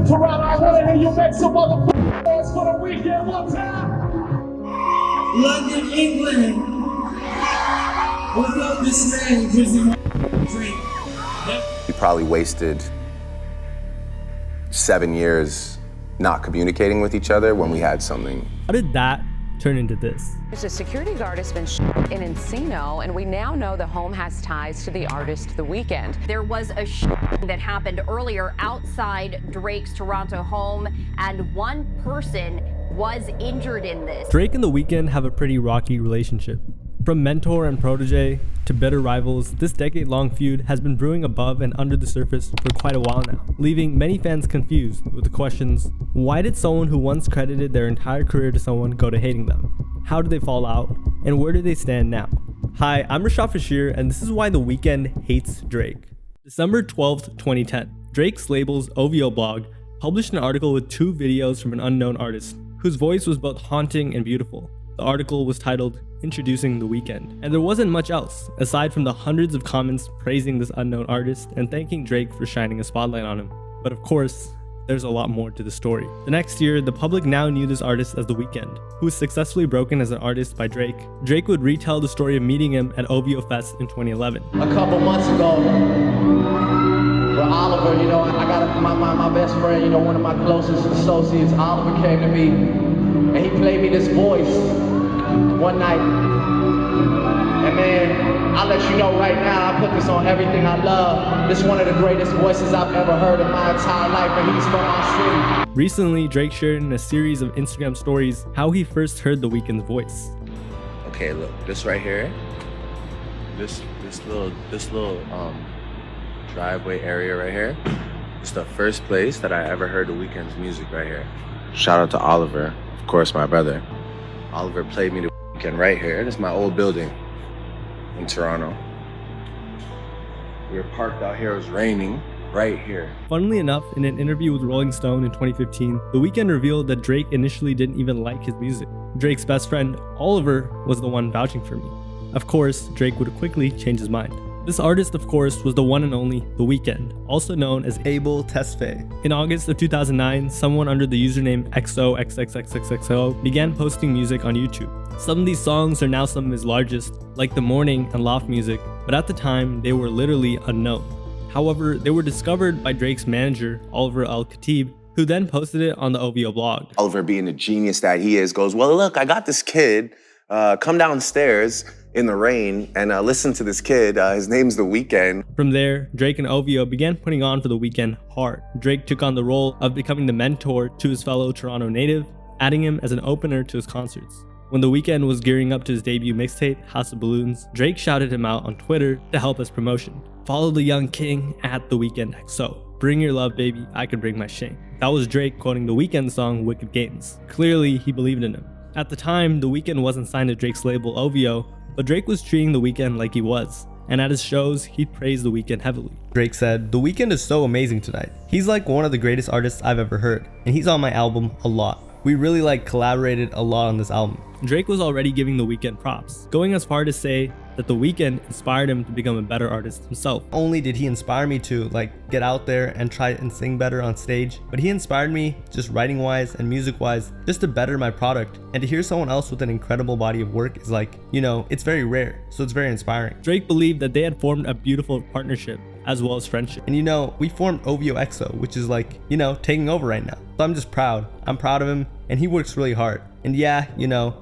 Toronto, I wanna hear you make some motherfucking noise for the weekend one time. London, England. Without this man, Drizzy Drake. We probably wasted 7 years not communicating with each other when we had something. How did that turn into this? A security guard has been shot in Encino, and we now know the home has ties to the artist The Weeknd. There was a that happened earlier outside Drake's Toronto home, and one person was injured in this. Drake and The Weeknd have a pretty rocky relationship. From mentor and protege to bitter rivals, this decade-long feud has been brewing above and under the surface for quite a while now, leaving many fans confused with the questions: why did someone who once credited their entire career to someone go to hating them? How did they fall out? And where do they stand now? Hi, I'm Rashad Fashir, and this is why The Weeknd hates Drake. December 12th, 2010, Drake's label's OVO blog published an article with 2 videos from an unknown artist, whose voice was both haunting and beautiful. The article was titled Introducing The Weeknd, and there wasn't much else, aside from the hundreds of comments praising this unknown artist and thanking Drake for shining a spotlight on him. But of course, there's a lot more to the story. The next year, the public now knew this artist as The Weeknd, who was successfully broken as an artist by Drake. Drake would retell the story of meeting him at OVO Fest in 2011. A couple months ago, with Oliver, I got my best friend, one of my closest associates, Oliver came to me, and he played me this voice one night. And man, I'll let you know right now, I put this on everything I love. This is one of the greatest voices I've ever heard in my entire life, and he's from my city. Recently, Drake shared in a series of Instagram stories how he first heard The Weeknd's voice. Okay, look, this right here, this little driveway area right here, it's the first place that I ever heard The Weeknd's music right here. Shout out to Oliver, of course, my brother. Oliver played me The Weeknd right here. This is my old building in Toronto. We were parked out here, it was raining right here. Funnily enough, in an interview with Rolling Stone in 2015, The Weeknd revealed that Drake initially didn't even like his music. Drake's best friend, Oliver, was the one vouching for me. Of course, Drake would quickly change his mind. This artist, of course, was the one and only The Weeknd, also known as Abel Tesfaye. In August of 2009, someone under the username XOXXXXXO began posting music on YouTube. Some of these songs are now some of his largest, like The Morning and Loft Music, but at the time, they were literally unknown. However, they were discovered by Drake's manager, Oliver Al-Khatib, who then posted it on the OVO blog. Oliver, being the genius that he is, goes, well, look, I got this kid, come downstairs in the rain and listen to this kid. His name's The Weeknd. From there, Drake and OVO began putting on for The Weeknd hard. Drake took on the role of becoming the mentor to his fellow Toronto native, adding him as an opener to his concerts. When The Weeknd was gearing up to his debut mixtape, House of Balloons, Drake shouted him out on Twitter to help as promotion. Follow the young king at The Weeknd XO. Bring your love, baby, I could bring my shame. That was Drake quoting The Weeknd song Wicked Games. Clearly, he believed in him. At the time, The Weeknd wasn't signed to Drake's label OVO, but Drake was treating The Weeknd like he was, and at his shows, he'd praise The Weeknd heavily. Drake said, "The Weeknd is so amazing tonight. He's like one of the greatest artists I've ever heard, and he's on my album a lot. We really collaborated a lot on this album." Drake was already giving The Weeknd props, going as far to say that The Weeknd inspired him to become a better artist himself. Not only did he inspire me to get out there and try and sing better on stage, but he inspired me just writing wise and music wise just to better my product. And to hear someone else with an incredible body of work is it's very rare, so it's very inspiring. Drake believed that they had formed a beautiful partnership as well as friendship. And we formed OVO XO, which is taking over right now. So I'm just proud. I'm proud of him, and he works really hard. And yeah,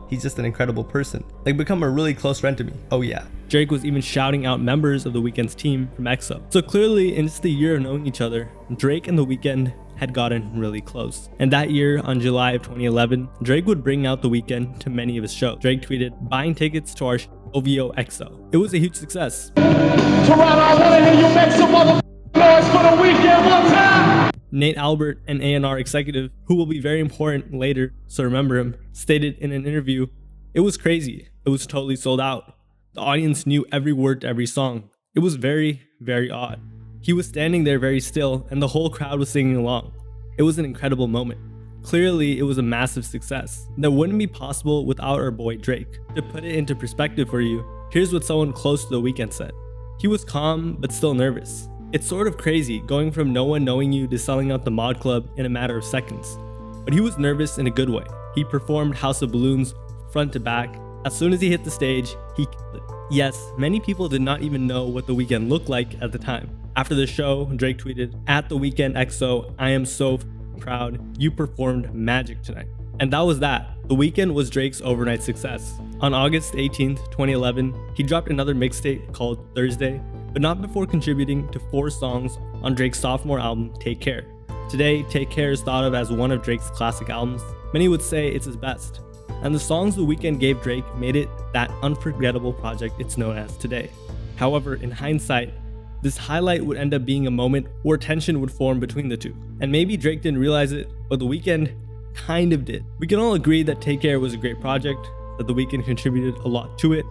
he's just an incredible person. Become a really close friend to me. Oh yeah. Drake was even shouting out members of The Weeknd's team from EXO. So clearly, in just a year of knowing each other, Drake and The Weeknd had gotten really close. And that year, on July of 2011, Drake would bring out The Weeknd to many of his shows. Drake tweeted, "Buying tickets to our OVO XO." It was a huge success. Toronto, I wanna hear you make some motherfucking noise for The Weeknd one time. Nate Albert, an A&R executive, who will be very important later, so remember him, stated in an interview, "It was crazy. It was totally sold out. The audience knew every word to every song. It was very, very odd. He was standing there very still, and the whole crowd was singing along. It was an incredible moment. Clearly, it was a massive success that wouldn't be possible without our boy Drake. To put it into perspective for you, here's what someone close to The Weeknd said. He was calm, but still nervous. It's sort of crazy going from no one knowing you to selling out the Mod Club in a matter of seconds. But he was nervous in a good way. He performed House of Balloons front to back. As soon as he hit the stage, he killed it. Yes, many people did not even know what The Weeknd looked like at the time. After the show, Drake tweeted, "At The Weeknd XO, I am so proud. You performed magic tonight." And that was that. The Weeknd was Drake's overnight success. On August 18th, 2011, he dropped another mixtape called Thursday, but not before contributing to 4 songs on Drake's sophomore album, Take Care. Today, Take Care is thought of as one of Drake's classic albums. Many would say it's his best. And the songs The Weeknd gave Drake made it that unforgettable project it's known as today. However, in hindsight, this highlight would end up being a moment where tension would form between the two. And maybe Drake didn't realize it, but The Weeknd kind of did. We can all agree that Take Care was a great project, that The Weeknd contributed a lot to it,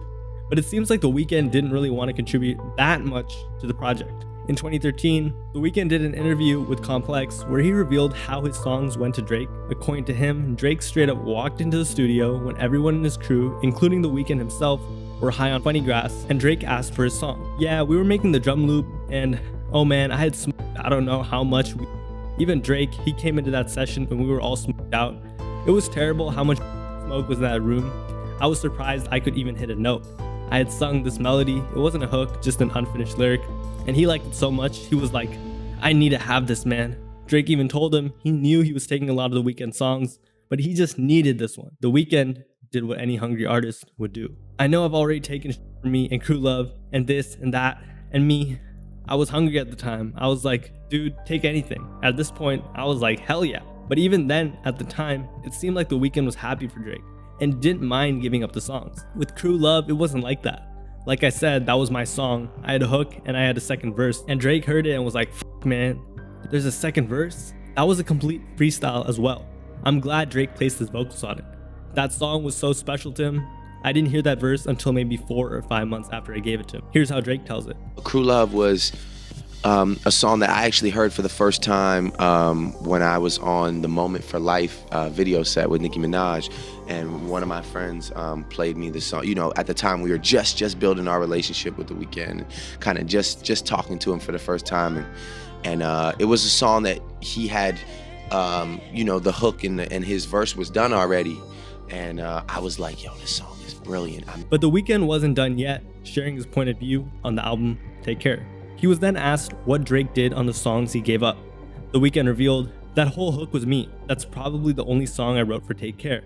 but it seems like The Weeknd didn't really want to contribute that much to the project. In 2013, The Weeknd did an interview with Complex where he revealed how his songs went to Drake. According to him, Drake straight up walked into the studio when everyone in his crew, including The Weeknd himself, were high on funny grass, and Drake asked for his song. "Yeah, we were making the drum loop, and oh man, I had smoked I don't know how much." Even Drake, he came into that session when we were all smoked out. It was terrible how much smoke was in that room. I was surprised I could even hit a note. I had sung this melody, it wasn't a hook, just an unfinished lyric, and he liked it so much, he was like, "I need to have this, man." Drake even told him he knew he was taking a lot of The Weeknd songs, but he just needed this one. The Weeknd did what any hungry artist would do. I know I've already taken from me and Crew Love and this and that and me. I was hungry at the time. I was like, dude, take anything. At this point, I was like, hell yeah. But even then, at the time, it seemed like The Weeknd was happy for Drake and didn't mind giving up the songs. With Crew Love, it wasn't like that. Like I said, that was my song. I had a hook and I had a second verse, and Drake heard it and was like, "Fuck, man, there's a second verse?" That was a complete freestyle as well. I'm glad Drake placed his vocals on it. That song was so special to him. I didn't hear that verse until maybe 4 or 5 months after I gave it to him. Here's how Drake tells it. Crew Love was a song that I actually heard for the first time when I was on the Moment for Life video set with Nicki Minaj, and one of my friends played me the song. You know, at the time we were just building our relationship with The Weeknd, kind of just talking to him for the first time, and it was a song that he had, you know, the hook and his verse was done already, and I was like, yo, this song is brilliant. But The Weeknd wasn't done yet, sharing his point of view on the album Take Care. He was then asked what Drake did on the songs he gave up. The Weeknd revealed, "That whole hook was me. That's probably the only song I wrote for Take Care.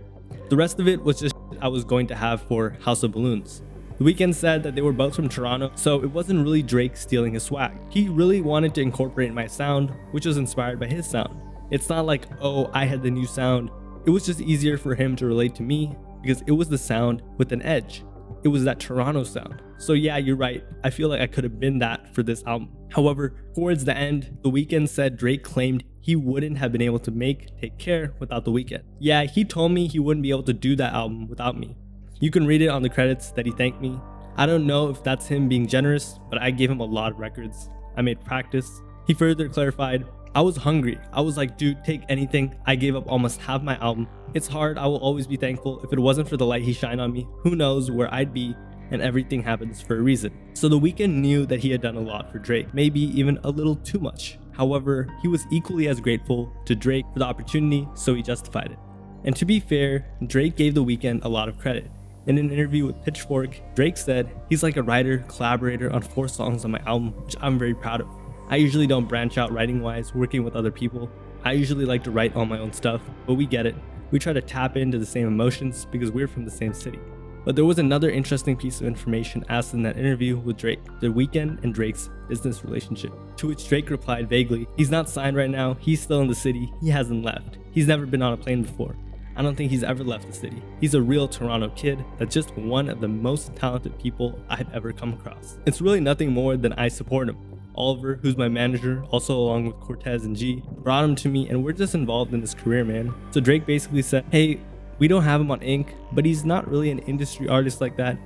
The rest of it was just I was going to have for House of Balloons." The Weeknd said that they were both from Toronto, so it wasn't really Drake stealing his swag. He really wanted to incorporate my sound, which was inspired by his sound. It's not like, oh, I had the new sound. It was just easier for him to relate to me because it was the sound with an edge. It was that Toronto sound. So yeah, you're right. I feel like I could have been that for this album. However, towards the end, The Weeknd said Drake claimed he wouldn't have been able to make Take Care without The Weeknd. Yeah, he told me he wouldn't be able to do that album without me. You can read it on the credits that he thanked me. I don't know if that's him being generous, but I gave him a lot of records. I made practice. He further clarified, "I was hungry. I was like, dude, take anything. I gave up almost half my album. It's hard. I will always be thankful. If it wasn't for the light he shined on me, who knows where I'd be, and everything happens for a reason." So The Weeknd knew that he had done a lot for Drake, maybe even a little too much. However, he was equally as grateful to Drake for the opportunity, so he justified it. And to be fair, Drake gave The Weeknd a lot of credit. In an interview with Pitchfork, Drake said, "He's like a writer, collaborator on 4 songs on my album, which I'm very proud of. I usually don't branch out writing-wise, working with other people. I usually like to write all my own stuff, but we get it. We try to tap into the same emotions because we're from the same city." But there was another interesting piece of information asked in that interview with Drake, The Weeknd and Drake's business relationship, to which Drake replied vaguely, "He's not signed right now, he's still in the city, he hasn't left. He's never been on a plane before. I don't think he's ever left the city. He's a real Toronto kid that's just one of the most talented people I've ever come across. It's really nothing more than I support him. Oliver, who's my manager, also along with Cortez and G, brought him to me and we're just involved in his career, man." So Drake basically said, "Hey, we don't have him on ink, but he's not really an industry artist like that.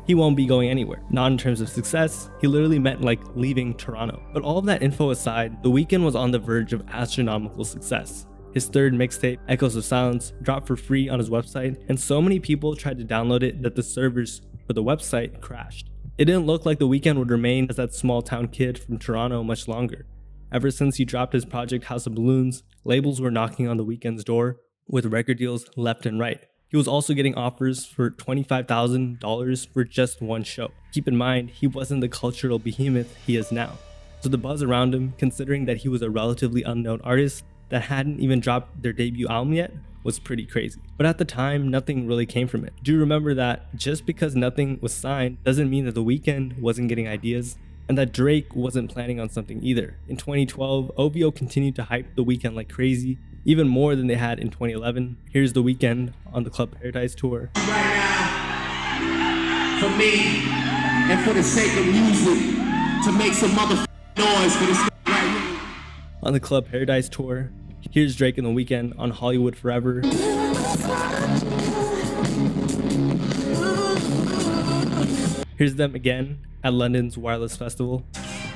He won't be going anywhere. Not in terms of success, he literally meant like leaving Toronto." But all of that info aside, The Weeknd was on the verge of astronomical success. His third mixtape, Echoes of Silence, dropped for free on his website, and so many people tried to download it that the servers for the website crashed. It didn't look like The Weeknd would remain as that small town kid from Toronto much longer. Ever since he dropped his project House of Balloons, labels were knocking on The Weeknd's door with record deals left and right. He was also getting offers for $25,000 for just one show. Keep in mind, he wasn't the cultural behemoth he is now. So the buzz around him, considering that he was a relatively unknown artist that hadn't even dropped their debut album yet, was pretty crazy. But at the time, nothing really came from it. Do remember that just because nothing was signed doesn't mean that The Weeknd wasn't getting ideas, and that Drake wasn't planning on something either. In 2012, OVO continued to hype The Weeknd like crazy, even more than they had in 2011. Here's The Weeknd on the Club Paradise tour. Right now, for me, and for the sake of music, to make some motherfucking noise for this right here. On the Club Paradise tour, here's Drake and The Weeknd on Hollywood Forever. Here's them again at London's Wireless Festival.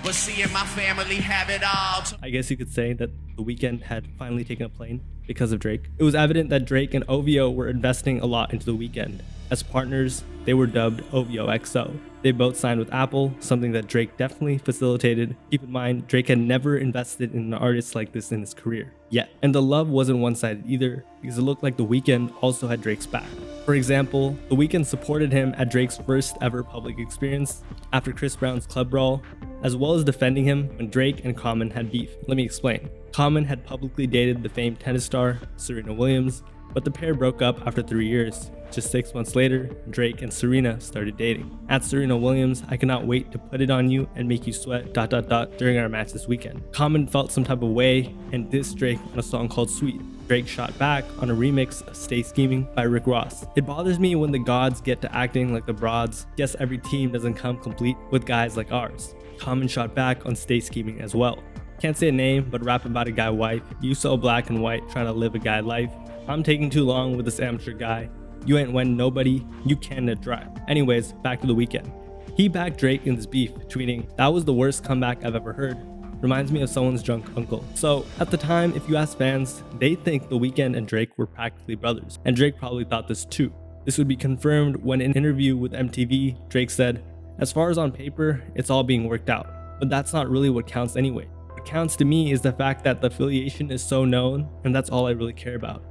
But seeing my family have it all. I guess you could say that The Weeknd had finally taken a plane because of Drake. It was evident that Drake and OVO were investing a lot into The Weeknd. As partners, they were dubbed OVO XO. They both signed with Apple, something that Drake definitely facilitated. Keep in mind, Drake had never invested in an artist like this in his career yet. And the love wasn't one-sided either, because it looked like The Weeknd also had Drake's back. For example, The Weeknd supported him at Drake's first ever public experience after Chris Brown's club brawl, as well as defending him when Drake and Common had beef. Let me explain. Common had publicly dated the famed tennis star Serena Williams, but the pair broke up after 3 years. Just 6 months later, Drake and Serena started dating. At Serena Williams, I cannot wait to put it on you and make you sweat ... during our match this weekend. Common felt some type of way and dissed Drake on a song called Sweet. Drake shot back on a remix of Stay Scheming by Rick Ross. It bothers me when the gods get to acting like the broads. Guess every team doesn't come complete with guys like ours. Common shot back on Stay Scheming as well. Can't say a name, but rap about a guy wife. You so black and white trying to live a guy life. I'm taking too long with this amateur guy. You ain't win nobody, you cannot drive. Anyways, back to The Weeknd. He backed Drake in this beef, tweeting, "That was the worst comeback I've ever heard. Reminds me of someone's drunk uncle." So at the time, if you ask fans, they think The Weeknd and Drake were practically brothers. And Drake probably thought this too. This would be confirmed when in an interview with MTV, Drake said, "As far as on paper, it's all being worked out. But that's not really what counts anyway. What counts to me is the fact that the affiliation is so known, and that's all I really care about."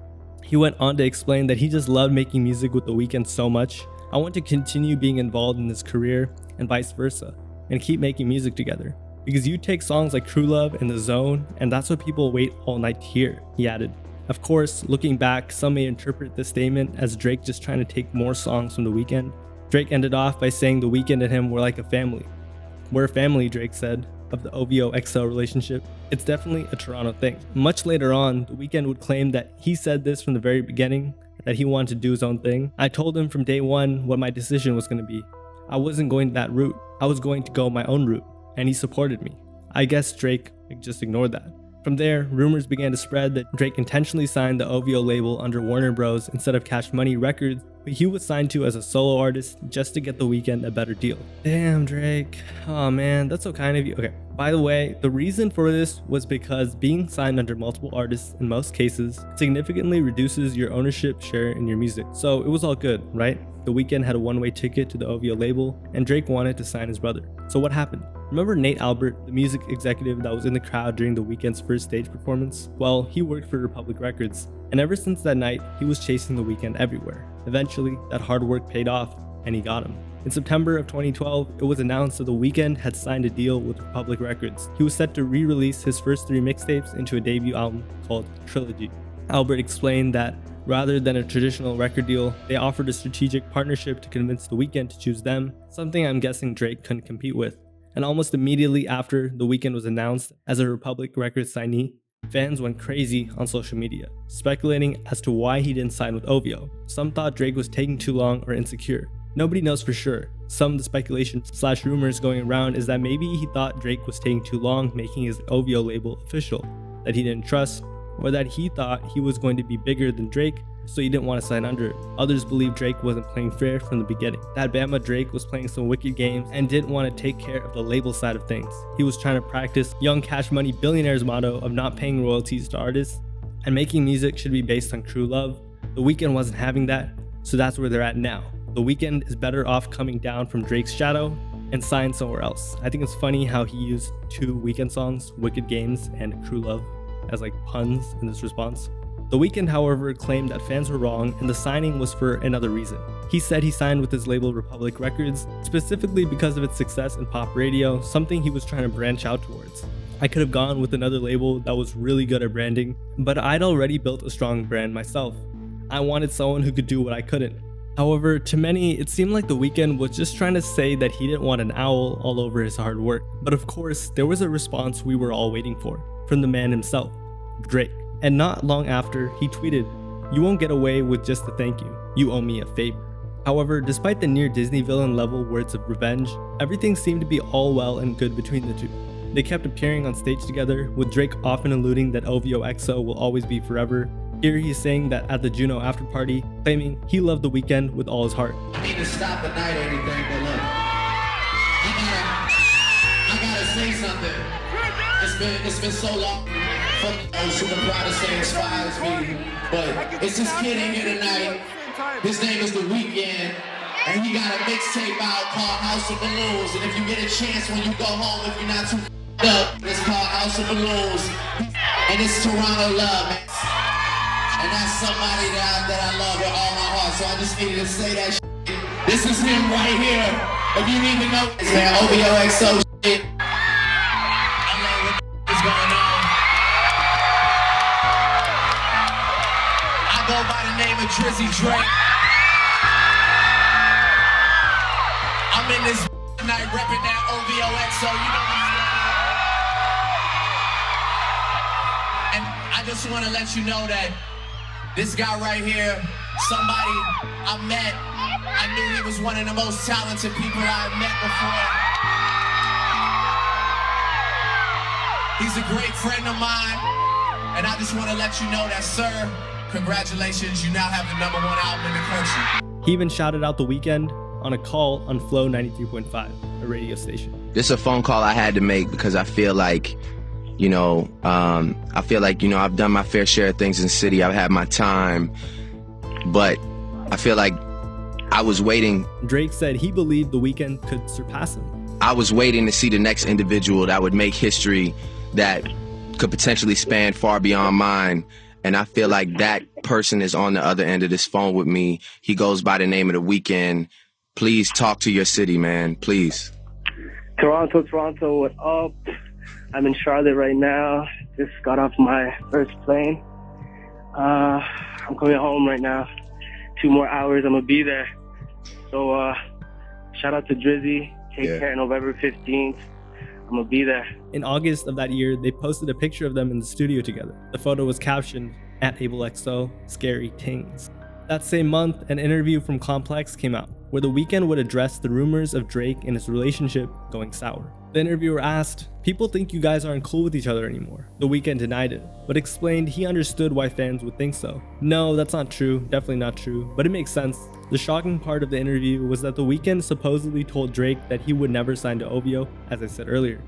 He went on to explain that he just loved making music with The Weeknd so much. "I want to continue being involved in his career and vice versa, and keep making music together. Because you take songs like True Love and The Zone, and that's what people wait all night to hear," he added. Of course, looking back, some may interpret this statement as Drake just trying to take more songs from The Weeknd. Drake ended off by saying The Weeknd and him were like a family. "We're a family," Drake said, of the OVO XO relationship. It's definitely a Toronto thing. Much later on, The Weeknd would claim that he said this from the very beginning, that he wanted to do his own thing. "I told him from day one what my decision was going to be. I wasn't going that route. I was going to go my own route, and he supported me." I guess Drake just ignored that. From there, rumors began to spread that Drake intentionally signed the OVO label under Warner Bros. Instead of Cash Money Records, but he was signed to as a solo artist just to get The Weeknd a better deal. Damn, Drake. Oh man, that's so kind of you. Okay, by the way, the reason for this was because being signed under multiple artists in most cases significantly reduces your ownership share in your music. So it was all good, right? The Weeknd had a one-way ticket to the OVO label, and Drake wanted to sign his brother. So what happened? Remember Nate Albert, the music executive that was in the crowd during The Weeknd's first stage performance? Well, he worked for Republic Records, and ever since that night, he was chasing The Weeknd everywhere. Eventually, that hard work paid off, and he got him. In September of 2012, it was announced that The Weeknd had signed a deal with Republic Records. He was set to re-release his first 3 mixtapes into a debut album called Trilogy. Albert explained that rather than a traditional record deal, they offered a strategic partnership to convince The Weeknd to choose them, something I'm guessing Drake couldn't compete with. And almost immediately after The Weeknd was announced as a Republic Records signee, fans went crazy on social media, speculating as to why he didn't sign with OVO. Some thought Drake was taking too long or insecure. Nobody knows for sure. Some of the speculation/rumors going around is that maybe he thought Drake was taking too long making his OVO label official, that he didn't trust, or that he thought he was going to be bigger than Drake, so he didn't want to sign under it. Others believe Drake wasn't playing fair from the beginning, that Bama Drake was playing some wicked games and didn't want to take care of the label side of things. He was trying to practice young Cash Money billionaires motto of not paying royalties to artists and making music should be based on true love. The Weeknd wasn't having that, so that's where they're at now. The Weeknd is better off coming down from Drake's shadow and signed somewhere else. I think it's funny how he used 2 Weeknd songs, Wicked Games and True Love, as like puns in this response. The Weeknd, however, claimed that fans were wrong and the signing was for another reason. He said he signed with his label Republic Records specifically because of its success in pop radio, something he was trying to branch out towards. I could have gone with another label that was really good at branding, but I'd already built a strong brand myself. I wanted someone who could do what I couldn't. However, to many, it seemed like The Weeknd was just trying to say that he didn't want an owl all over his hard work. But of course, there was a response we were all waiting for, from the man himself, Drake. And not long after, he tweeted, "You won't get away with just a thank you. You owe me a favor." However, despite the near Disney villain level words of revenge, everything seemed to be all well and good between the two. They kept appearing on stage together, with Drake often alluding that OVO XO will always be forever. Here he's saying that at the Juno after party, claiming he loved The Weeknd with all his heart. I mean to stop the night or anything, but look, I gotta say something. It's been so long. Fuck those who are proud to say inspires me, but it's this kid in here tonight. His name is The Weeknd, and he got a mixtape out called House of Balloons. And if you get a chance when you go home, if you're not too up, it's called House of Balloons, and it's Toronto love, man. And that's somebody that I love with all my heart. So I just needed to say that shit. This is him right here. If you need to know this, man, OVO XO shit. I love what is going on. I go by the name of Drizzy Drake. I'm in this tonight repping that OVO XO, you know what I'm saying? And I just want to let you know that this guy right here, somebody I met, I knew he was one of the most talented people I had met before. He's a great friend of mine, and I just want to let you know that, sir, congratulations, you now have the #1 album in the country. He even shouted out The Weeknd on a call on Flow 93.5, a radio station. This is a phone call I had to make because I feel like, I've done my fair share of things in the city. I've had my time, but I feel like I was waiting. Drake said he believed The Weeknd could surpass him. I was waiting to see the next individual that would make history that could potentially span far beyond mine. And I feel like that person is on the other end of this phone with me. He goes by the name of The Weeknd. Please talk to your city, man, please. Toronto, what up? I'm in Charlotte right now. Just got off my first plane. I'm coming home right now. 2 more hours, I'm gonna be there. So shout out to Drizzy. Take care, November 15th. I'm gonna be there. In August of that year, they posted a picture of them in the studio together. The photo was captioned, @AbleXO, Scary Tings. That same month, an interview from Complex came out, where The Weeknd would address the rumors of Drake and his relationship going sour. The interviewer asked, "People think you guys aren't cool with each other anymore." The Weeknd denied it, but explained he understood why fans would think so. "No, that's not true, definitely not true, but it makes sense." The shocking part of the interview was that The Weeknd supposedly told Drake that he would never sign to OVO, as I said earlier.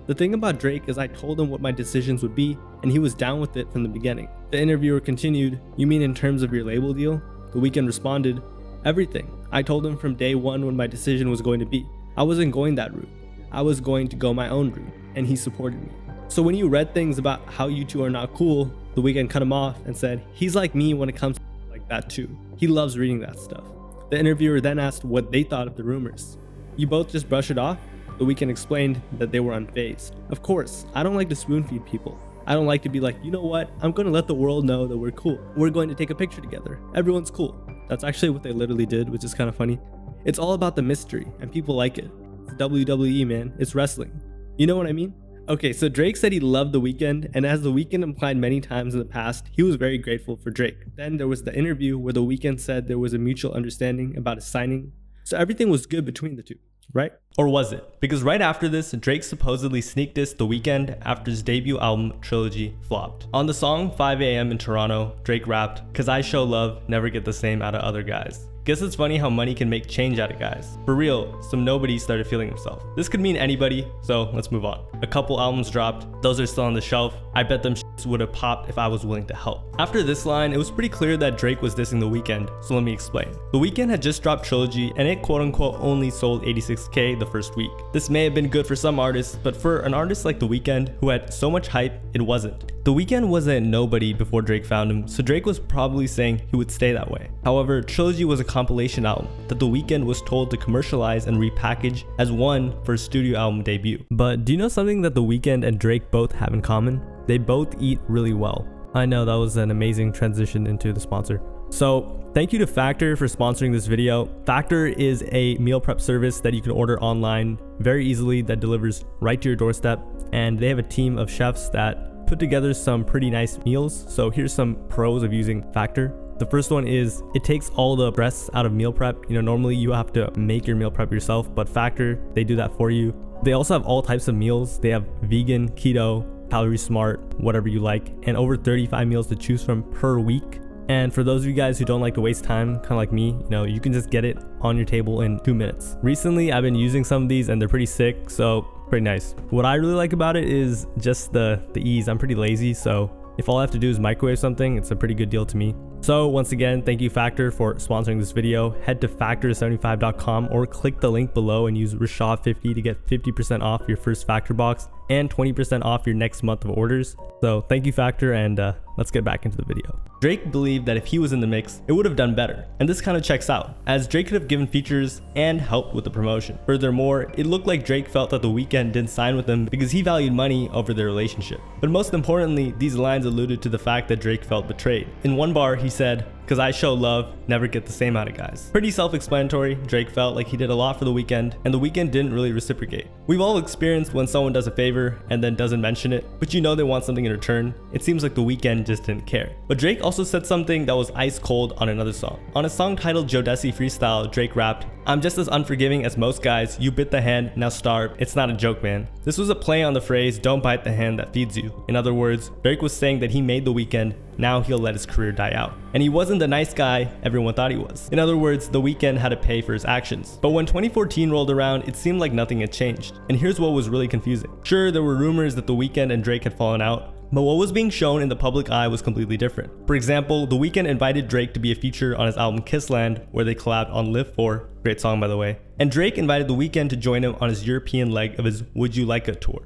The thing about Drake is I told him what my decisions would be, and he was down with it from the beginning. The interviewer continued, "You mean in terms of your label deal?" The Weeknd responded, "Everything. I told him from day one what my decision was going to be. I wasn't going that route. I was going to go my own route, and he supported me." So when you read things about how you two are not cool, The Weeknd cut him off and said, "He's like me when it comes to like that too. He loves reading that stuff." The interviewer then asked what they thought of the rumors. "You both just brush it off?" The Weeknd explained that they were unfazed. "Of course, I don't like to spoon feed people. I don't like to be like, you know what, I'm going to let the world know that we're cool. We're going to take a picture together. Everyone's cool." That's actually what they literally did, which is kind of funny. It's all about the mystery, and people like it. It's WWE, man. It's wrestling. You know what I mean? Okay, so Drake said he loved The Weeknd, and as The Weeknd implied many times in the past, he was very grateful for Drake. Then there was the interview where The Weeknd said there was a mutual understanding about his signing. So everything was good between the two, right? Or was it? Because right after this, Drake supposedly sneak dissed The Weeknd after his debut album Trilogy flopped. On the song 5 AM in Toronto, Drake rapped, "'Cause I show love, never get the same out of other guys." Guess it's funny how money can make change out of guys. For real, some nobody started feeling himself. This could mean anybody, so let's move on. A couple albums dropped, those are still on the shelf. I bet them would have popped if I was willing to help. After this line, it was pretty clear that Drake was dissing The Weeknd, so let me explain. The Weeknd had just dropped Trilogy and it quote unquote only sold 86K the first week. This may have been good for some artists, but for an artist like The Weeknd who had so much hype, it wasn't. The Weeknd was a nobody before Drake found him, so Drake was probably saying he would stay that way. However, Trilogy was a compilation album that The Weeknd was told to commercialize and repackage as one for his studio album debut. But do you know something that The Weeknd and Drake both have in common? They both eat really well. I know that was an amazing transition into the sponsor. So thank you to Factor for sponsoring this video. Factor is a meal prep service that you can order online very easily that delivers right to your doorstep, and they have a team of chefs that put together some pretty nice meals. So here's some pros of using Factor. The first one is it takes all the stress out of meal prep. Normally you have to make your meal prep yourself, but Factor, they do that for you. They also have all types of meals. They have vegan, keto, calorie smart, whatever you like, and over 35 meals to choose from per week. And for those of you guys who don't like to waste time, kind of like me, you can just get it on your table in 2 minutes. Recently, I've been using some of these and they're pretty sick, so pretty nice. What I really like about it is just the ease. I'm pretty lazy, so if all I have to do is microwave something, it's a pretty good deal to me. So once again, thank you Factor for sponsoring this video. Head to factor75.com or click the link below and use Rashad50 to get 50% off your first Factor box and 20% off your next month of orders. So thank you Factor, and let's get back into the video. Drake believed that if he was in the mix, it would have done better, and this kind of checks out, as Drake could have given features and helped with the promotion. Furthermore, it looked like Drake felt that The Weeknd didn't sign with him because he valued money over their relationship. But most importantly, these lines alluded to the fact that Drake felt betrayed. In one bar, he said, "Cause I show love, never get the same out of guys." Pretty self-explanatory. Drake felt like he did a lot for The Weeknd, and The Weeknd didn't really reciprocate. We've all experienced when someone does a favor and then doesn't mention it, but they want something in return. It seems like The Weeknd just didn't care. But Drake also said something that was ice cold on another song. On a song titled Jodeci Freestyle, Drake rapped, "I'm just as unforgiving as most guys. You bit the hand, now starve. It's not a joke, man." This was a play on the phrase, "Don't bite the hand that feeds you." In other words, Drake was saying that he made The Weeknd, now he'll let his career die out. And he wasn't the nice guy everyone thought he was. In other words, The Weeknd had to pay for his actions. But when 2014 rolled around, it seemed like nothing had changed. And here's what was really confusing. Sure, there were rumors that The Weeknd and Drake had fallen out, but what was being shown in the public eye was completely different. For example, The Weeknd invited Drake to be a feature on his album Kissland, where they collabed on Live For, great song by the way. And Drake invited The Weeknd to join him on his European leg of his Would You Like It tour.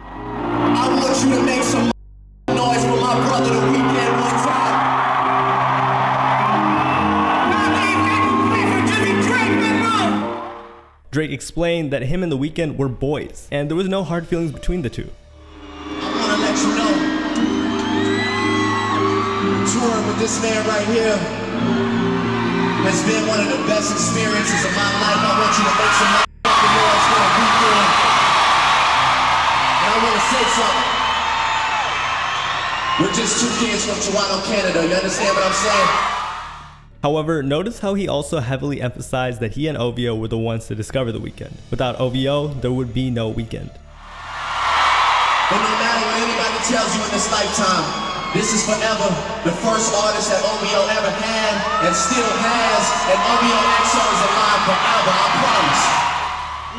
I want you to make some noise for my brother The Weeknd one time. Drake explained that him and The Weeknd were boys, and there was no hard feelings between the two. I want to let you know, touring with this man right here has been one of the best experiences of my life. I want you to make some motherfucking noise for The Weeknd. And I want to say something. We're just two kids from Toronto, Canada. You understand what I'm saying? However, notice how he also heavily emphasized that he and OVO were the ones to discover The Weeknd. Without OVO, there would be no Weeknd. But no matter what anybody tells you in this lifetime, this is forever the first artist that OVO ever had and still has, and OVO XO is alive forever, I promise.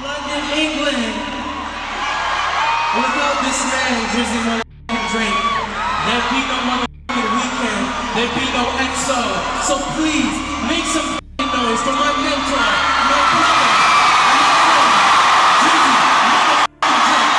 London, England. Without this man, Drizzy motherfucking Drake, there'd be no motherfucking Weeknd, there'd be no XO. So please, make some noise for my mentor, my brother, Drizzy motherfucking Drake.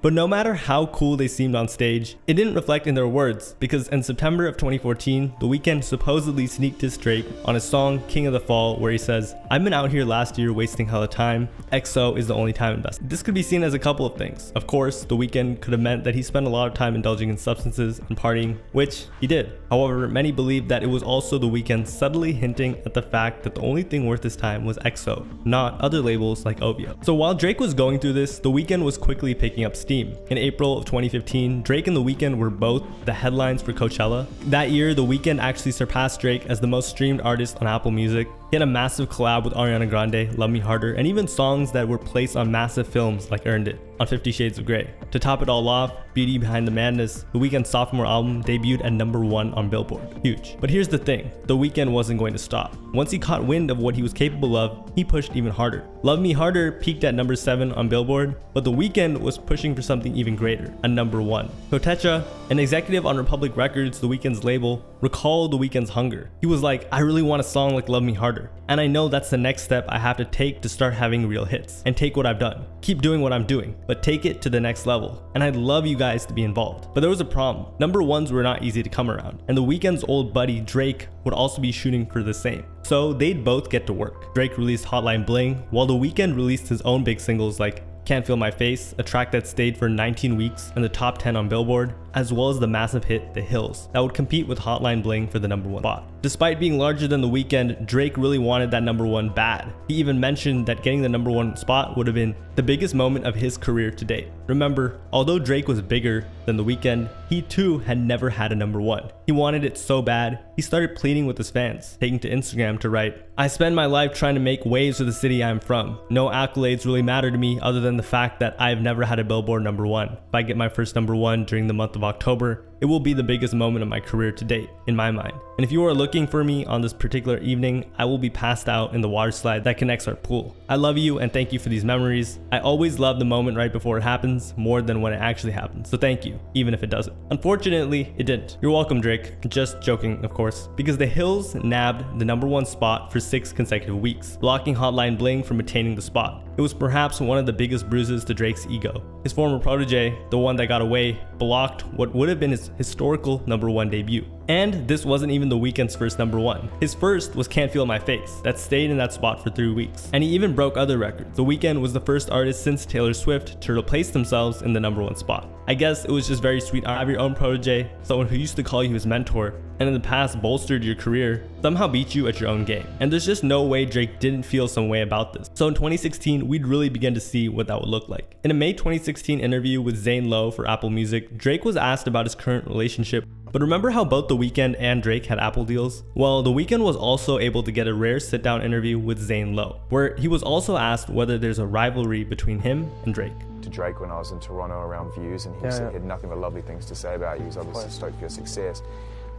But no matter how cool they seemed on stage, it didn't reflect in their words, because in September of 2014, The Weeknd supposedly sneak dissed Drake on his song King of the Fall, where he says, "I've been out here last year wasting hella time. XO is the only time invested." This could be seen as a couple of things. Of course, The Weeknd could have meant that he spent a lot of time indulging in substances and partying, which he did. However, many believe that it was also The Weeknd subtly hinting at the fact that the only thing worth his time was XO, not other labels like OVO. So while Drake was going through this, The Weeknd was quickly picking up steam. In April of 2015, Drake and The Weeknd were both the headlines for Coachella. That year, The Weeknd actually surpassed Drake as the most streamed artist on Apple Music. He had a massive collab with Ariana Grande, Love Me Harder, and even songs that were placed on massive films like Earned It on 50 Shades of Grey. To top it all off, Beauty Behind the Madness, The Weeknd's sophomore album debuted at #1 on Billboard. Huge. But here's the thing, The Weeknd wasn't going to stop. Once he caught wind of what he was capable of, he pushed even harder. Love Me Harder peaked at #7 on Billboard, but The Weeknd was pushing for something even greater, a #1. Kotecha, an executive on Republic Records, The Weeknd's label, recalled The Weeknd's hunger. He was like, I really want a song like Love Me Harder, and I know that's the next step I have to take to start having real hits, and take what I've done. Keep doing what I'm doing, but take it to the next level, and I'd love you guys to be involved. But there was a problem. #1s were not easy to come around, and The Weeknd's old buddy Drake would also be shooting for the same. So they'd both get to work. Drake released Hotline Bling, while The Weeknd released his own big singles like Can't Feel My Face, a track that stayed for 19 weeks in the top 10 on Billboard, as well as the massive hit The Hills, that would compete with Hotline Bling for the #1 spot. Despite being larger than The Weeknd, Drake really wanted that #1 bad. He even mentioned that getting the #1 spot would have been the biggest moment of his career to date. Remember, although Drake was bigger than The Weeknd, he too had never had a #1. He wanted it so bad, he started pleading with his fans, taking to Instagram to write, I spend my life trying to make waves for the city I'm from. No accolades really matter to me other than the fact that I've never had a Billboard #1. If I get my first #1 during the month of October, it will be the biggest moment of my career to date, in my mind. And if you are looking for me on this particular evening, I will be passed out in the water slide that connects our pool. I love you and thank you for these memories. I always love the moment right before it happens more than when it actually happens. So thank you, even if it doesn't. Unfortunately, it didn't. You're welcome, Drake. Just joking, of course. Because The Hills nabbed the #1 spot for 6 consecutive weeks, blocking Hotline Bling from attaining the spot. It was perhaps one of the biggest bruises to Drake's ego. His former protege, the one that got away, blocked what would have been his historical #1 debut. And this wasn't even The Weeknd's first #1. His first was Can't Feel My Face, that stayed in that spot for 3 weeks. And he even broke other records. The Weeknd was the first artist since Taylor Swift to replace themselves in the #1 spot. I guess it was just very sweet to have your own protege, someone who used to call you his mentor, and in the past bolstered your career, somehow beat you at your own game. And there's just no way Drake didn't feel some way about this. So in 2016, we'd really begin to see what that would look like. In a May 2016 interview with Zane Lowe for Apple Music, Drake was asked about his current relationship. But remember how both The Weeknd and Drake had Apple deals? Well, The Weeknd was also able to get a rare sit-down interview with Zane Lowe, where he was also asked whether there's a rivalry between him and Drake. To Drake when I was in Toronto around Views, and he said he had nothing but lovely things to say about you. He was obviously stoked for your success.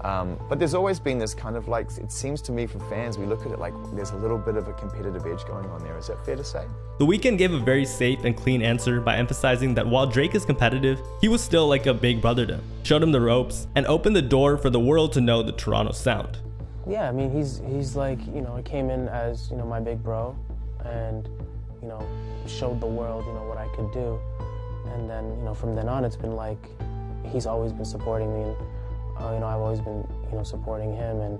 But there's always been this kind of like, it seems to me from fans, we look at it like there's a little bit of a competitive edge going on there. Is that fair to say? The Weeknd gave a very safe and clean answer by emphasizing that while Drake is competitive, he was still like a big brother to him, showed him the ropes, and opened the door for the world to know the Toronto sound. Yeah, I mean, he's like, you know, he came in as, you know, my big bro, and, you know, showed the world, you know, what I could do. And then, you know, from then on, it's been like, he's always been supporting me, and, you know, I've always been, you know, supporting him, and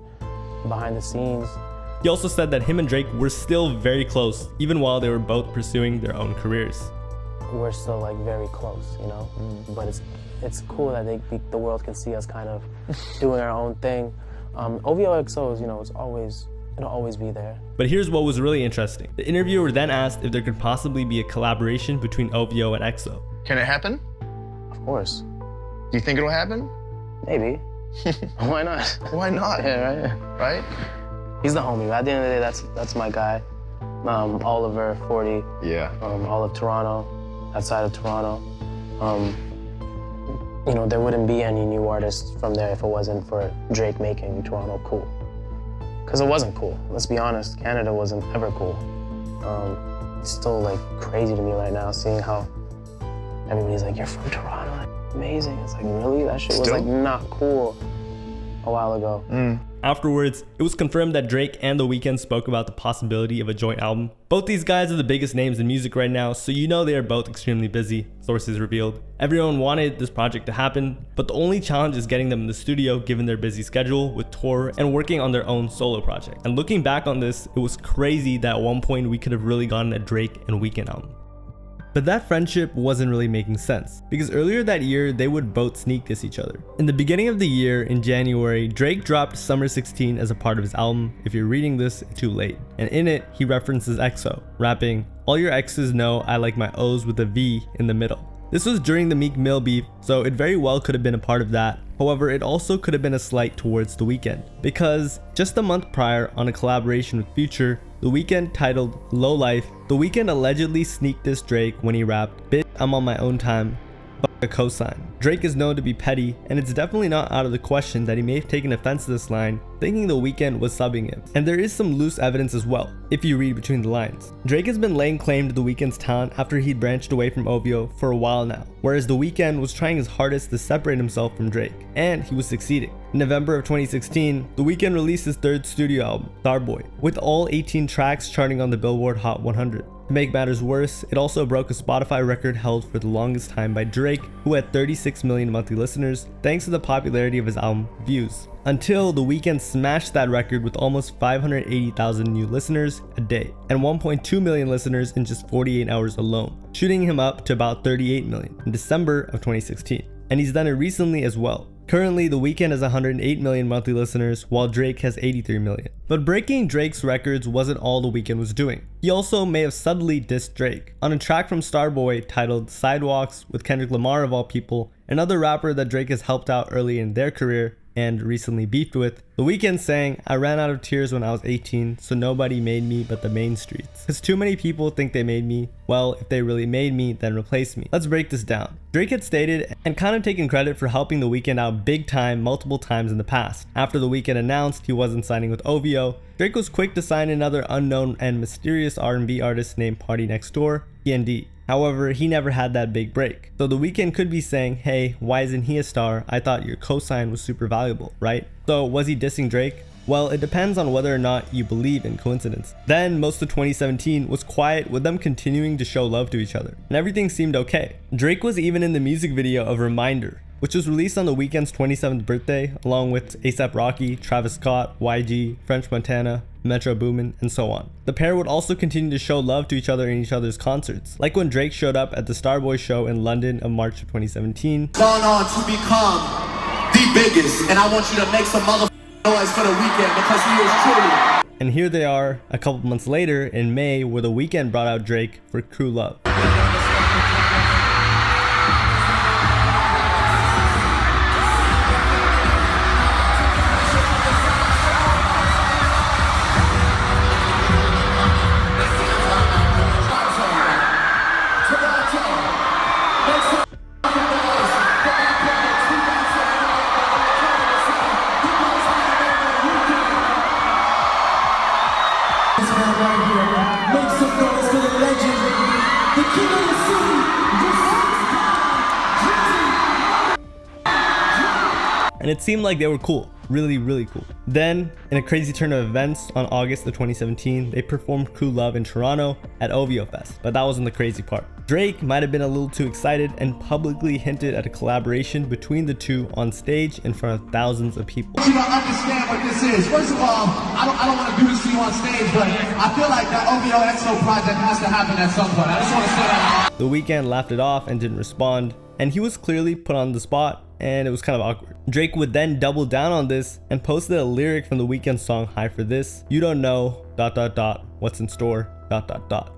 behind the scenes. He also said that him and Drake were still very close, even while they were both pursuing their own careers. We're still like very close, you know, but it's cool that the world can see us kind of doing our own thing. OVO XOs, you know, it'll always be there. But here's what was really interesting. The interviewer then asked if there could possibly be a collaboration between OVO and XO. Can it happen? Of course. Do you think it'll happen? Maybe. Why not? Why not? Yeah, right? He's the homie. At the end of the day, that's my guy. Oliver, 40. Yeah. All of Toronto, outside of Toronto. You know, there wouldn't be any new artists from there if it wasn't for Drake making Toronto cool. Because it wasn't cool. Let's be honest, Canada wasn't ever cool. It's still like crazy to me right now seeing how everybody's like, you're from Toronto. Amazing. It's like, really? That shit was like not cool a while ago. Afterwards, it was confirmed that Drake and The Weeknd spoke about the possibility of a joint album. Both these guys are the biggest names in music right now, so you know they are both extremely busy, sources revealed. Everyone wanted this project to happen, but the only challenge is getting them in the studio given their busy schedule with tour and working on their own solo project. And looking back on this, it was crazy that at one point we could have really gotten a Drake and Weeknd album. But that friendship wasn't really making sense, because earlier that year, they would both sneak diss each other. In the beginning of the year, in January, Drake dropped Summer 16 as a part of his album, If You're Reading This, It's Too Late. And in it, he references EXO, rapping, "All your exes know I like my O's with a V in the middle." This was during the Meek Mill beef, so it very well could have been a part of that. However, it also could have been a slight towards The Weeknd, because just a month prior, on a collaboration with Future, The Weeknd titled Low Life, The Weeknd allegedly sneak dissed Drake when he rapped, "Bitch, I'm on my own time, fuck a cosign." Drake is known to be petty, and it's definitely not out of the question that he may have taken offense to this line, thinking The Weeknd was subbing him. And there is some loose evidence as well, if you read between the lines. Drake has been laying claim to The Weeknd's talent after he'd branched away from OVO for a while now, whereas The Weeknd was trying his hardest to separate himself from Drake, and he was succeeding. In November of 2016, The Weeknd released his third studio album, Starboy, with all 18 tracks charting on the Billboard Hot 100. To make matters worse, it also broke a Spotify record held for the longest time by Drake, who had 36 million monthly listeners, thanks to the popularity of his album, Views. Until The Weeknd smashed that record with almost 580,000 new listeners a day, and 1.2 million listeners in just 48 hours alone, shooting him up to about 38 million in December of 2016. And he's done it recently as well. Currently, The Weeknd has 108 million monthly listeners, while Drake has 83 million. But breaking Drake's records wasn't all The Weeknd was doing. He also may have subtly dissed Drake. On a track from Starboy titled Sidewalks with Kendrick Lamar of all people, another rapper that Drake has helped out early in their career and recently beefed with, The Weeknd sang, "I ran out of tears when I was 18, so nobody made me but the main streets. Cause too many people think they made me. Well, if they really made me, then replace me." Let's break this down. Drake had stated and kind of taken credit for helping The Weeknd out big time multiple times in the past. After The Weeknd announced he wasn't signing with OVO, Drake was quick to sign another unknown and mysterious R&B artist named Party Next Door, PND. However, he never had that big break. So The Weeknd could be saying, "Hey, why isn't he a star? I thought your cosign was super valuable, right?" So was he dissing Drake? Well, it depends on whether or not you believe in coincidence. Then most of 2017 was quiet, with them continuing to show love to each other, and everything seemed okay. Drake was even in the music video of Reminder, which was released on The Weeknd's 27th birthday, along with A$AP Rocky, Travis Scott, YG, French Montana, Metro Boomin, and so on. The pair would also continue to show love to each other in each other's concerts, like when Drake showed up at the Starboy show in London of March of 2017. Gone on to become the biggest, and I want you to make some motherfucking noise for The Weeknd, because he is truly. And here they are a couple months later in May, where The Weeknd brought out Drake for Crew Love. And it seemed like they were cool, really cool. Then, in a crazy turn of events, on August of 2017, they performed Crew Love in Toronto at OVO Fest, but that wasn't the crazy part. Drake might have been a little too excited and publicly hinted at a collaboration between the two on stage in front of thousands of people. You don't understand what this is. First of all, I don't want to do this to you on stage, but I feel like that OVO EXO project has to happen at some point. I just want to say that. The Weeknd laughed it off and didn't respond, and he was clearly put on the spot, and it was kind of awkward. Drake would then double down on this and posted a lyric from The Weeknd song High for This, "You don't know, ... what's in store, ...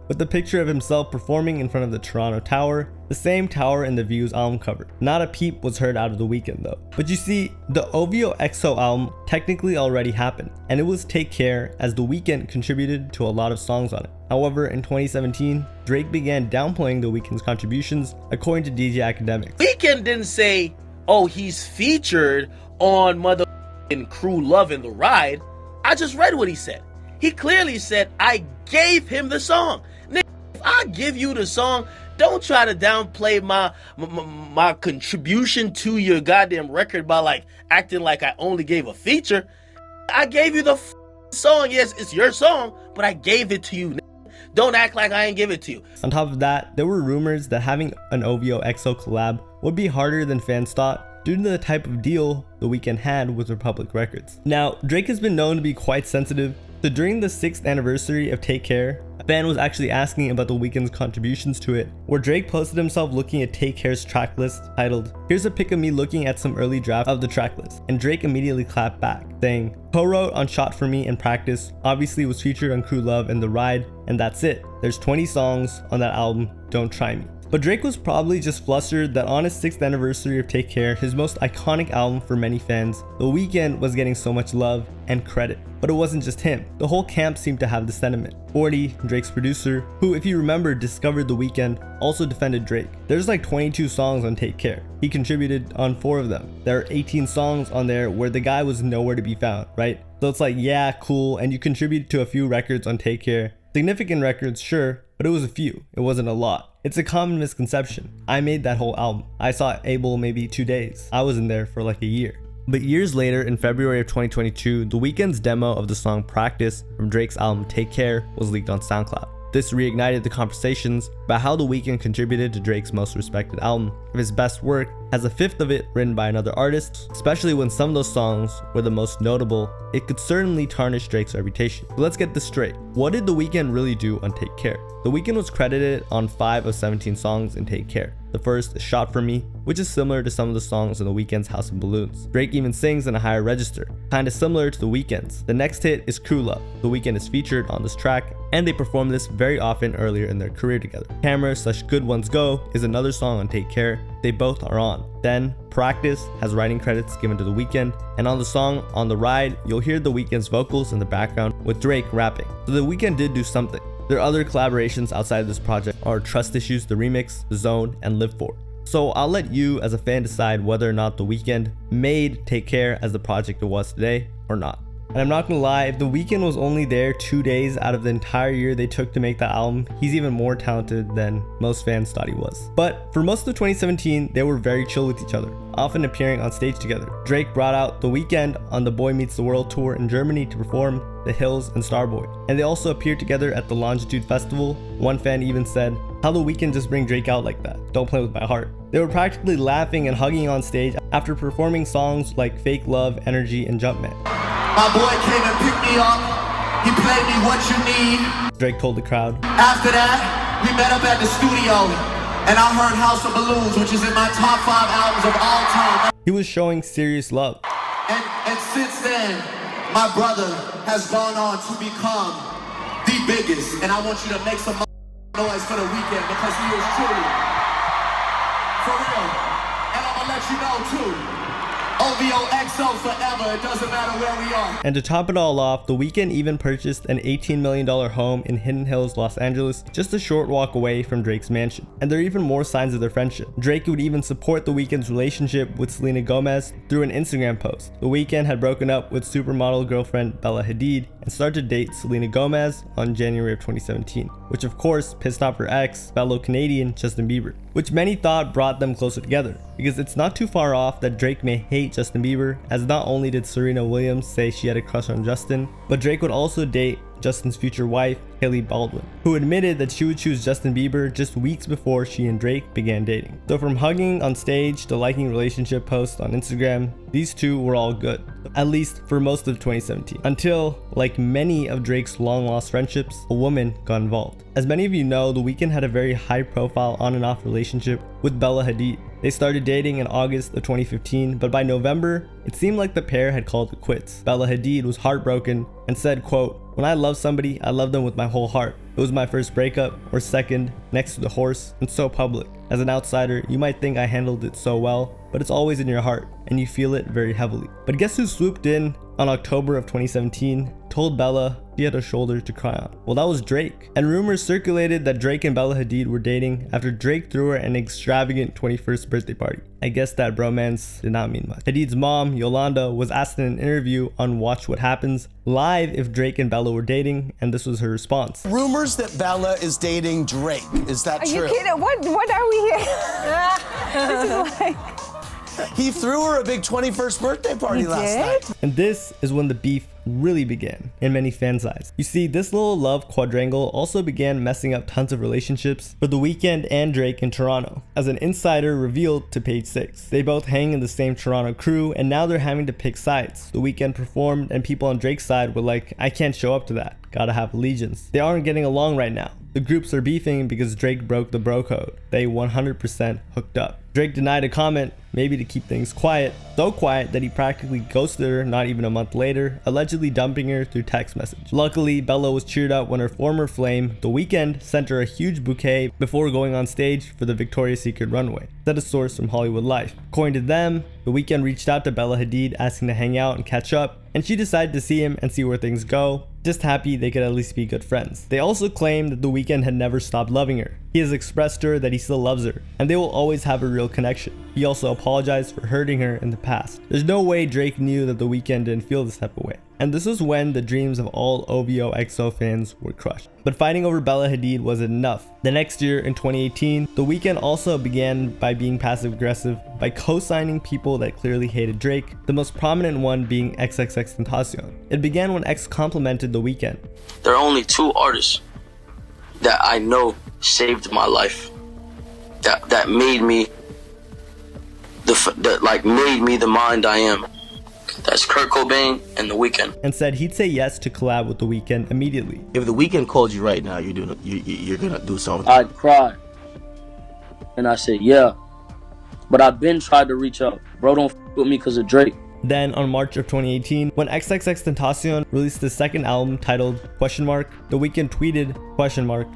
with the picture of himself performing in front of the Toronto Tower, the same tower in the Views album cover. Not a peep was heard out of The Weeknd though. But you see, the OVO EXO album technically already happened, and it was Take Care, as The Weeknd contributed to a lot of songs on it. However, in 2017, Drake began downplaying The Weeknd's contributions, according to DJ Academics. Weeknd didn't say, "Oh, he's featured on motherfucking Crew Love in the Ride." I just read what he said. He clearly said, "I gave him the song." Nigga, if I give you the song, don't try to downplay my contribution to your goddamn record by like acting like I only gave a feature. I gave you the song. Yes, it's your song, but I gave it to you. Don't act like I ain't give it to you. On top of that, there were rumors that having an OVO EXO collab would be harder than fans thought, due to the type of deal The Weeknd had with Republic Records. Now, Drake has been known to be quite sensitive, so during the 6th anniversary of Take Care, a fan was actually asking about The Weeknd's contributions to it, where Drake posted himself looking at Take Care's track list titled, "Here's a pic of me looking at some early draft of the track list," and Drake immediately clapped back, saying, "Co-wrote on Shot For Me and Practice, obviously was featured on Crew Love and The Ride, and that's it. There's 20 songs on that album, don't try me." But Drake was probably just flustered that on his 6th anniversary of Take Care, his most iconic album for many fans, The Weeknd was getting so much love and credit. But it wasn't just him. The whole camp seemed to have the sentiment. 40, Drake's producer, who if you remember discovered The Weeknd, also defended Drake. There's like 22 songs on Take Care. He contributed on 4 of them. There are 18 songs on there where the guy was nowhere to be found, right? So it's like, yeah, cool, and you contributed to a few records on Take Care. Significant records, sure, but it was a few. It wasn't a lot. It's a common misconception. I made that whole album. I saw Abel maybe 2 days. I was in there for like a year. But years later, in February of 2022, The Weeknd's demo of the song Practice from Drake's album Take Care was leaked on SoundCloud. This reignited the conversations about how The Weeknd contributed to Drake's most respected album. If his best work has a fifth of it written by another artist, especially when some of those songs were the most notable, it could certainly tarnish Drake's reputation. So let's get this straight. What did The Weeknd really do on Take Care? The Weeknd was credited on 5 of 17 songs in Take Care. The first is Shot For Me, which is similar to some of the songs in The Weeknd's House of Balloons. Drake even sings in a higher register, kinda similar to The Weeknd's. The next hit is Crew Love. The Weeknd is featured on this track, and they perform this very often earlier in their career together. Camera/Good Ones Go is another song on Take Care. They both are on. Then Practice has writing credits given to The Weeknd, and on the song On The Ride, you'll hear The Weeknd's vocals in the background with Drake rapping. So The Weeknd did do something. Their other collaborations outside of this project are Trust Issues, The Remix, The Zone, and Live For. So I'll let you as a fan decide whether or not The Weeknd made Take Care as the project it was today or not. And I'm not gonna lie, if The Weeknd was only there 2 days out of the entire year they took to make that album, he's even more talented than most fans thought he was. But for most of 2017, they were very chill with each other, often appearing on stage together. Drake brought out The Weeknd on the Boy Meets the World tour in Germany to perform The Hills and Starboy. And they also appeared together at the Longitude Festival. One fan even said, "How The Weeknd just bring Drake out like that? Don't play with my heart." They were practically laughing and hugging on stage after performing songs like Fake Love, Energy, and Jumpman. My boy came and picked me up. He played me What You Need. Drake told the crowd. After that, we met up at the studio, and I heard House of Balloons, which is in my top 5 albums of all time. He was showing serious love. And since then, my brother has gone on to become the biggest. And I want you to make some noise for The Weeknd, because he is truly, for real. And I'm gonna let you know too. OVO XO forever, it doesn't matter where we are. And to top it all off, The Weeknd even purchased an $18 million home in Hidden Hills, Los Angeles, just a short walk away from Drake's mansion. And there are even more signs of their friendship. Drake would even support The Weeknd's relationship with Selena Gomez through an Instagram post. The Weeknd had broken up with supermodel girlfriend Bella Hadid and started to date Selena Gomez on January of 2017, which of course pissed off her ex, fellow Canadian Justin Bieber, which many thought brought them closer together, because it's not too far off that Drake may hate Justin Bieber, as not only did Serena Williams say she had a crush on Justin, but Drake would also date Justin's future wife, Hailey Baldwin, who admitted that she would choose Justin Bieber just weeks before she and Drake began dating. So from hugging on stage to liking relationship posts on Instagram, these two were all good, at least for most of 2017, until, like many of Drake's long-lost friendships, a woman got involved. As many of you know, The Weeknd had a very high-profile on and off relationship with Bella Hadid. They started dating in August of 2015, but by November, it seemed like the pair had called it quits. Bella Hadid was heartbroken and said, quote, "When I love somebody, I love them with my whole heart. It was my first breakup, or second, next to the horse, and so public. As an outsider, you might think I handled it so well, but it's always in your heart, and you feel it very heavily." But guess who swooped in on October of 2017, told Bella she had a shoulder to cry on? Well, that was Drake. And rumors circulated that Drake and Bella Hadid were dating after Drake threw her an extravagant 21st birthday party. I guess that bromance did not mean much. Hadid's mom, Yolanda, was asked in an interview on Watch What Happens live if Drake and Bella were dating, and this was her response. Rumors that Bella is dating Drake. Is that true? Are you kidding? What are we here? This is like... He threw her a big 21st birthday party last night. And this is when the beef really began in many fans' eyes. You see, this little love quadrangle also began messing up tons of relationships for The Weeknd and Drake in Toronto, as an insider revealed to Page 6. They both hang in the same Toronto crew, and now they're having to pick sides. The Weeknd performed, and people on Drake's side were like, "I can't show up to that. Gotta have allegiance." They aren't getting along right now. The groups are beefing because Drake broke the bro code. They 100% hooked up. Drake denied a comment, maybe to keep things quiet, so quiet that he practically ghosted her not even a month later, allegedly dumping her through text message. Luckily, Bella was cheered up when her former flame, The Weeknd, sent her a huge bouquet before going on stage for the Victoria's Secret runway, said a source from Hollywood Life. According to them, The Weeknd reached out to Bella Hadid asking to hang out and catch up, and she decided to see him and see where things go, just happy they could at least be good friends. They also claimed that The Weeknd had never stopped loving her. He has expressed to her that he still loves her, and they will always have a real connection. He also apologized for hurting her in the past. There's no way Drake knew that The Weeknd didn't feel this type of way. And this was when the dreams of all OVO XO fans were crushed. But fighting over Bella Hadid wasn't enough. The next year, in 2018, The Weeknd also began by being passive-aggressive by co-signing people that clearly hated Drake, the most prominent one being XXXTentacion. It began when X complimented The Weeknd. There are only 2 artists that I know saved my life, that made me the mind I am. That's Kurt Cobain and The Weeknd. And said he'd say yes to collab with The Weeknd immediately. If The Weeknd called you right now, you're gonna do something. I'd cry, and I said yeah, but I've been tried to reach out. Bro, don't f with me because of Drake. Then on March of 2018, when XXXTentacion released his second album titled ? The Weeknd tweeted ?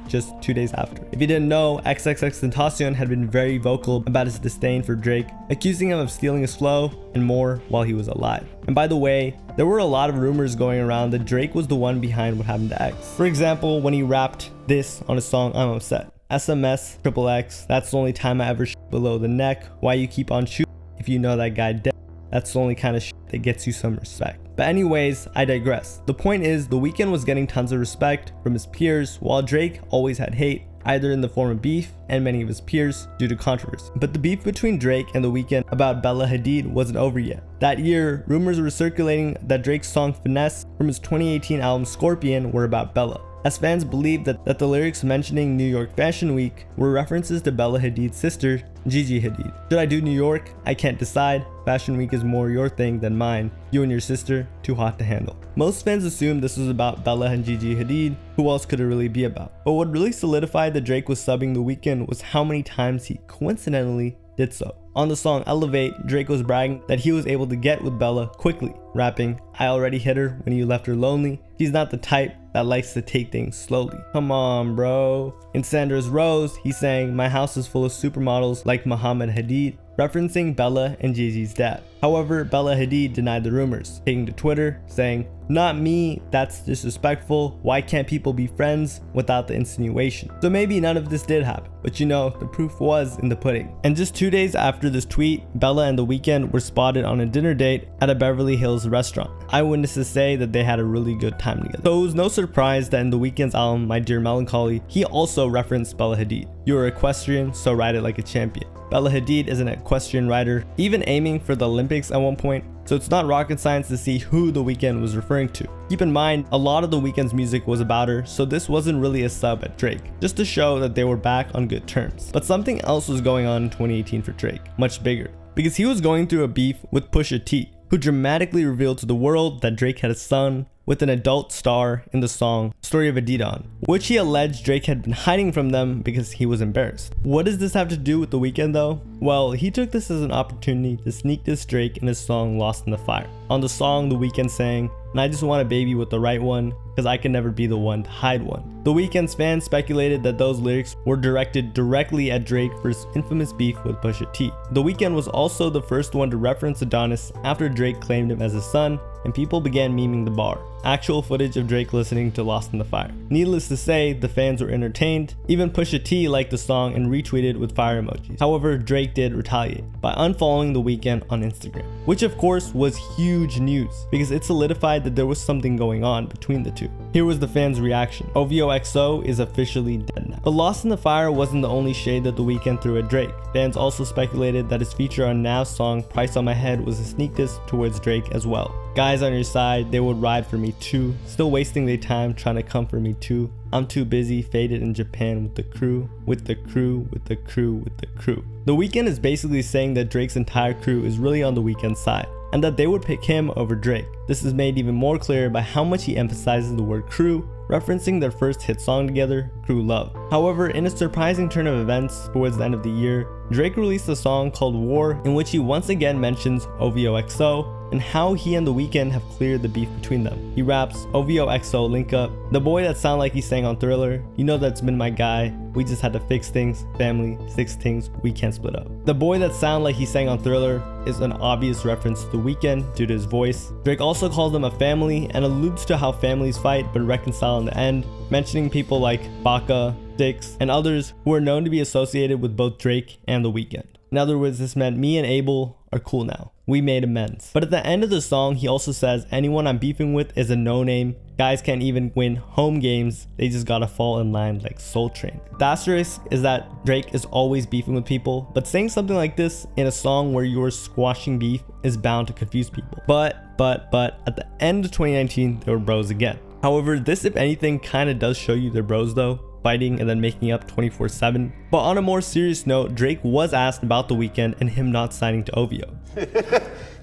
Just 2 days after. If you didn't know, XXXTentacion had been very vocal about his disdain for Drake, accusing him of stealing his flow and more while he was alive. And by the way, there were a lot of rumors going around that Drake was the one behind what happened to X. For example, when he rapped this on his song I'm Upset. SMS, XXX, that's the only time I ever below the neck. Why you keep on shooting if you know that guy dead? That's the only kind of shit that gets you some respect. But anyways, I digress. The point is, The Weeknd was getting tons of respect from his peers, while Drake always had hate, either in the form of beef and many of his peers due to controversy. But the beef between Drake and The Weeknd about Bella Hadid wasn't over yet. That year, rumors were circulating that Drake's song Finesse from his 2018 album Scorpion were about Bella, as fans believed that the lyrics mentioning New York Fashion Week were references to Bella Hadid's sister, Gigi Hadid. Should I do New York? I can't decide. Fashion Week is more your thing than mine. You and your sister, too hot to handle. Most fans assumed this was about Bella and Gigi Hadid. Who else could it really be about? But what really solidified that Drake was subbing The Weeknd was how many times he coincidentally did so. On the song Elevate, Drake was bragging that he was able to get with Bella quickly, rapping, I already hit her when you left her lonely. She's not the type that likes to take things slowly. Come on, bro. In Sandra's Rose, he sang, my house is full of supermodels like Muhammad Hadid, referencing Bella and Jay-Z's dad. However, Bella Hadid denied the rumors, taking to Twitter, saying, not me, that's disrespectful. Why can't people be friends without the insinuation? So maybe none of this did happen, but you know, the proof was in the pudding. And just 2 days after this tweet, Bella and The Weeknd were spotted on a dinner date at a Beverly Hills restaurant. Eyewitnesses say that they had a really good time together. So it was no surprise that in The Weeknd's album, My Dear Melancholy, he also referenced Bella Hadid. You're equestrian, so ride it like a champion. Bella Hadid is an equestrian rider, even aiming for the Olympics at one point, so it's not rocket science to see who The Weeknd was referring to. Keep in mind, a lot of The Weeknd's music was about her, so this wasn't really a sub at Drake, just to show that they were back on good terms. But something else was going on in 2018 for Drake, much bigger, because he was going through a beef with Pusha T, who dramatically revealed to the world that Drake had a son with an adult star in the song Story of a D-Don, which he alleged Drake had been hiding from them because he was embarrassed. What does this have to do with The Weeknd though? Well, he took this as an opportunity to sneak diss Drake in his song Lost in the Fire. On the song, The Weeknd sang, and I just want a baby with the right one, because I can never be the one to hide one. The Weeknd's fans speculated that those lyrics were directed directly at Drake for his infamous beef with Pusha T. The Weeknd was also the first one to reference Adonis after Drake claimed him as his son, and people began memeing the bar. Actual footage of Drake listening to Lost in the Fire. Needless to say, the fans were entertained. Even Pusha T liked the song and retweeted with fire emojis. However, Drake did retaliate by unfollowing The Weeknd on Instagram, which of course was huge news because it solidified that there was something going on between the two. Here was the fans' reaction. OVO XO is officially dead now. But Lost in the Fire wasn't the only shade that The Weeknd threw at Drake. Fans also speculated that his feature on Nav's song Price on My Head was a sneak diss towards Drake as well. Guys on your side, they would ride for me too, still wasting their time trying to come for me too. I'm too busy, faded in Japan with the crew, with the crew, with the crew, with the crew. The Weeknd is basically saying that Drake's entire crew is really on The Weeknd's side, and that they would pick him over Drake. This is made even more clear by how much he emphasizes the word crew referencing their first hit song together, Crew Love. However, in a surprising turn of events towards the end of the year, Drake released a song called War, in which he once again mentions OVO XO and how he and The Weeknd have cleared the beef between them. He raps, OVO XO link up, the boy that sound like he sang on Thriller, you know that's been my guy, we just had to fix things, family, 6 things, we can't split up. The boy that sound like he sang on Thriller is an obvious reference to The Weeknd due to his voice. Drake also calls them a family and alludes to how families fight but reconcile in the end, mentioning people like Baka, Dix, and others who are known to be associated with both Drake and The Weeknd. In other words, this meant me and Abel are cool now. We made amends. But at the end of the song, he also says, anyone I'm beefing with is a no-name. Guys can't even win home games. They just gotta fall in line like Soul Train. The asterisk is that Drake is always beefing with people, but saying something like this in a song where you're squashing beef is bound to confuse people. But at the end of 2019, they were bros again. However, this, if anything, kind of does show you they're bros though, fighting and then making up 24/7. But on a more serious note, Drake was asked about The Weeknd and him not signing to OVO.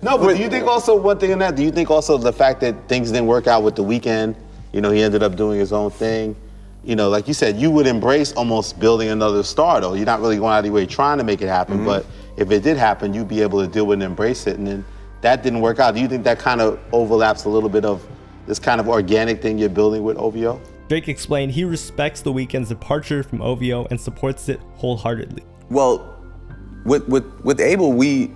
No, but do you think also one thing in that, do you think also the fact that things didn't work out with The Weeknd, you know, he ended up doing his own thing, you know, like you said, you would embrace almost building another star though. You're not really going out of your way trying to make it happen, but if it did happen, you'd be able to deal with and embrace it, and then that didn't work out. Do you think that kind of overlaps a little bit of this kind of organic thing you're building with OVO? Drake explained he respects The Weeknd's departure from OVO and supports it wholeheartedly. Well, with Abel, we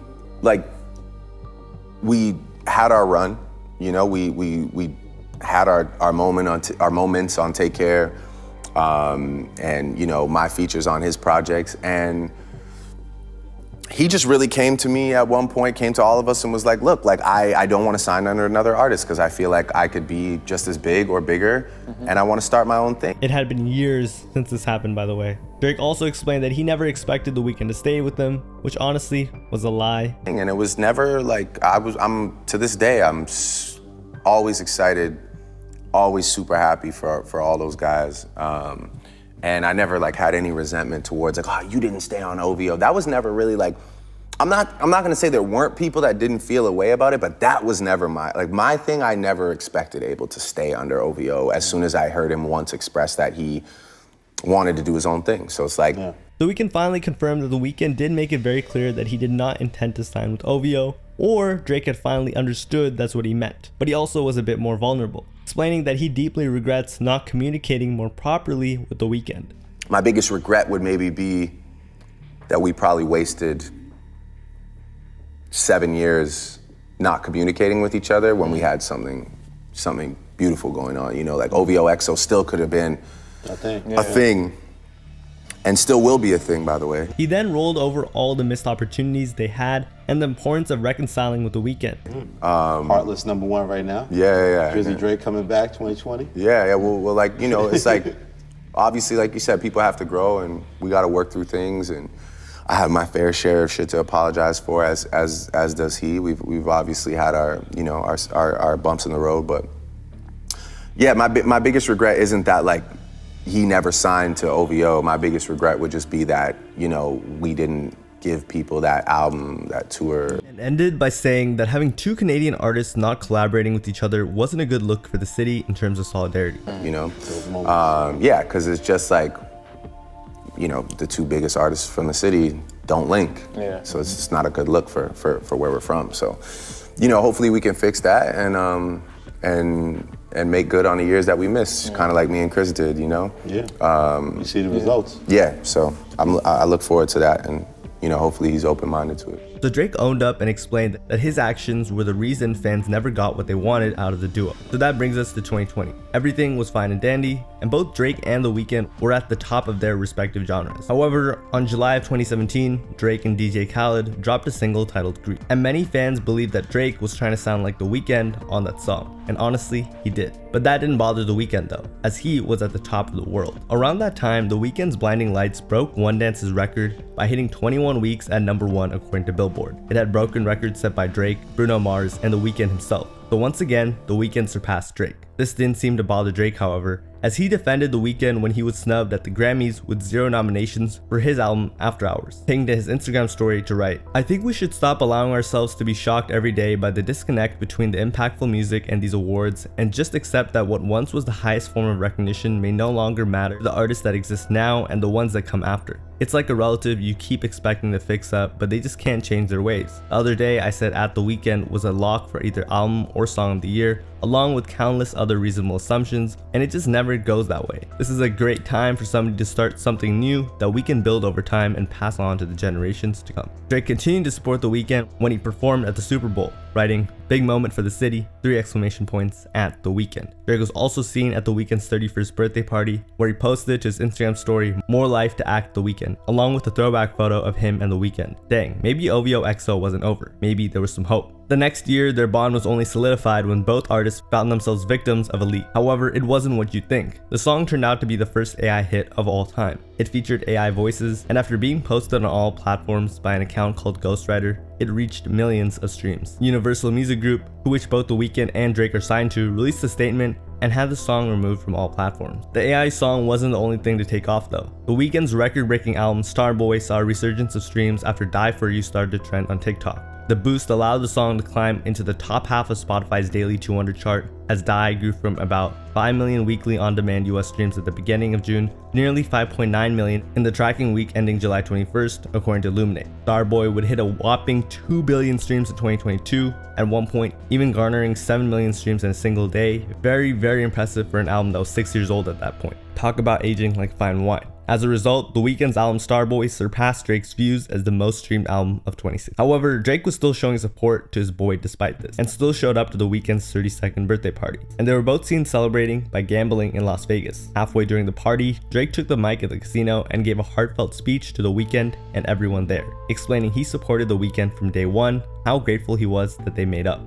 had our run. You know, we had our moments on Take Care, and you know, my features on his projects, and he just really came to me at one point, came to all of us and was like, look, like I don't want to sign under another artist because I feel like I could be just as big or bigger, and I want to start my own thing. It had been years since this happened, by the way. Drake also explained that he never expected The Weeknd to stay with them, which honestly was a lie. And it was never like, I'm to this day, I'm always excited, always super happy for all those guys. And I never like had any resentment towards like, oh, you didn't stay on OVO. That was never really like, I'm not gonna say there weren't people that didn't feel a way about it, but that was never my thing. I never expected Abel to stay under OVO as soon as I heard him once express that he wanted to do his own thing. So it's like, The Weeknd finally confirmed that The Weeknd did make it very clear that he did not intend to sign with OVO, or Drake had finally understood that's what he meant. But he also was a bit more vulnerable, explaining that he deeply regrets not communicating more properly with The Weeknd. My biggest regret would maybe be that we probably wasted 7 years not communicating with each other when we had something beautiful going on. You know, like OVO XO still could have been a thing. And still will be a thing, by the way. He then rolled over all the missed opportunities they had and the importance of reconciling with The Weeknd. Heartless #1 right now. Yeah. Drizzy Drake coming back 2020. Yeah. Well, like, you know, it's like, obviously, like you said, people have to grow and we got to work through things. And I have my fair share of shit to apologize for, as does he. We've obviously had our, you know, our bumps in the road, but yeah, my biggest regret isn't that like he never signed to OVO. My biggest regret would just be that, you know, we didn't give people that album, that tour. And ended by saying that having 2 Canadian artists not collaborating with each other wasn't a good look for the city in terms of solidarity. You know, yeah, because it's just like, you know, the 2 biggest artists from the city don't link. Yeah. So it's just not a good look for where we're from. So, you know, hopefully we can fix that and make good on the years that we missed, kind of like me and Chris did, you know? Yeah, you see the results. Yeah, so I look forward to that, and you know, hopefully he's open-minded to it. So Drake owned up and explained that his actions were the reason fans never got what they wanted out of the duo. So that brings us to 2020. Everything was fine and dandy, and both Drake and The Weeknd were at the top of their respective genres. However, on July of 2017, Drake and DJ Khaled dropped a single titled Greed. And many fans believed that Drake was trying to sound like The Weeknd on that song. And honestly, he did. But that didn't bother The Weeknd though, as he was at the top of the world. Around that time, The Weeknd's Blinding Lights broke One Dance's record by hitting 21 weeks at #1 according to Billboard. It had broken records set by Drake, Bruno Mars, and The Weeknd himself. So once again, The Weeknd surpassed Drake. This didn't seem to bother Drake, however, as he defended The Weeknd when he was snubbed at the Grammys with 0 nominations for his album After Hours, taking to his Instagram story to write, "I think we should stop allowing ourselves to be shocked every day by the disconnect between the impactful music and these awards, and just accept that what once was the highest form of recognition may no longer matter to the artists that exist now and the ones that come after. It's like a relative you keep expecting to fix up, but they just can't change their ways. The other day I said At The Weeknd was a lock for either album or song of the year, along with countless other reasonable assumptions, and it just never goes that way. This is a great time for somebody to start something new that we can build over time and pass on to the generations to come." Drake continued to support The Weeknd when he performed at the Super Bowl, writing, "Big moment for the city, 3 exclamation points at The Weeknd." Drake was also seen at The Weeknd's 31st birthday party, where he posted to his Instagram story, "More life to act The Weeknd," along with a throwback photo of him and The Weeknd. Dang, maybe OVO XO wasn't over. Maybe there was some hope. The next year, their bond was only solidified when both artists found themselves victims of a leak. However, it wasn't what you'd think. The song turned out to be the first AI hit of all time. It featured AI voices, and after being posted on all platforms by an account called Ghostwriter, it reached millions of streams. Universal Music Group, to which both The Weeknd and Drake are signed to, released a statement and had the song removed from all platforms. The AI song wasn't the only thing to take off though. The Weeknd's record-breaking album Starboy saw a resurgence of streams after Die For You started to trend on TikTok. The boost allowed the song to climb into the top half of Spotify's daily 200 chart, as Die grew from about 5 million weekly on-demand US streams at the beginning of June to nearly 5.9 million in the tracking week ending July 21st, according to Illuminate. Starboy would hit a whopping 2 billion streams in 2022, at one point even garnering 7 million streams in a single day. Very, very impressive for an album that was 6 years old at that point. Talk about aging like fine wine. As a result, The Weeknd's album Starboy surpassed Drake's views as the most streamed album of 2016. However, Drake was still showing support to his boy despite this, and still showed up to The Weeknd's 32nd birthday party. And they were both seen celebrating by gambling in Las Vegas. Halfway during the party, Drake took the mic at the casino and gave a heartfelt speech to The Weeknd and everyone there, explaining he supported The Weeknd from day one, how grateful he was that they made up.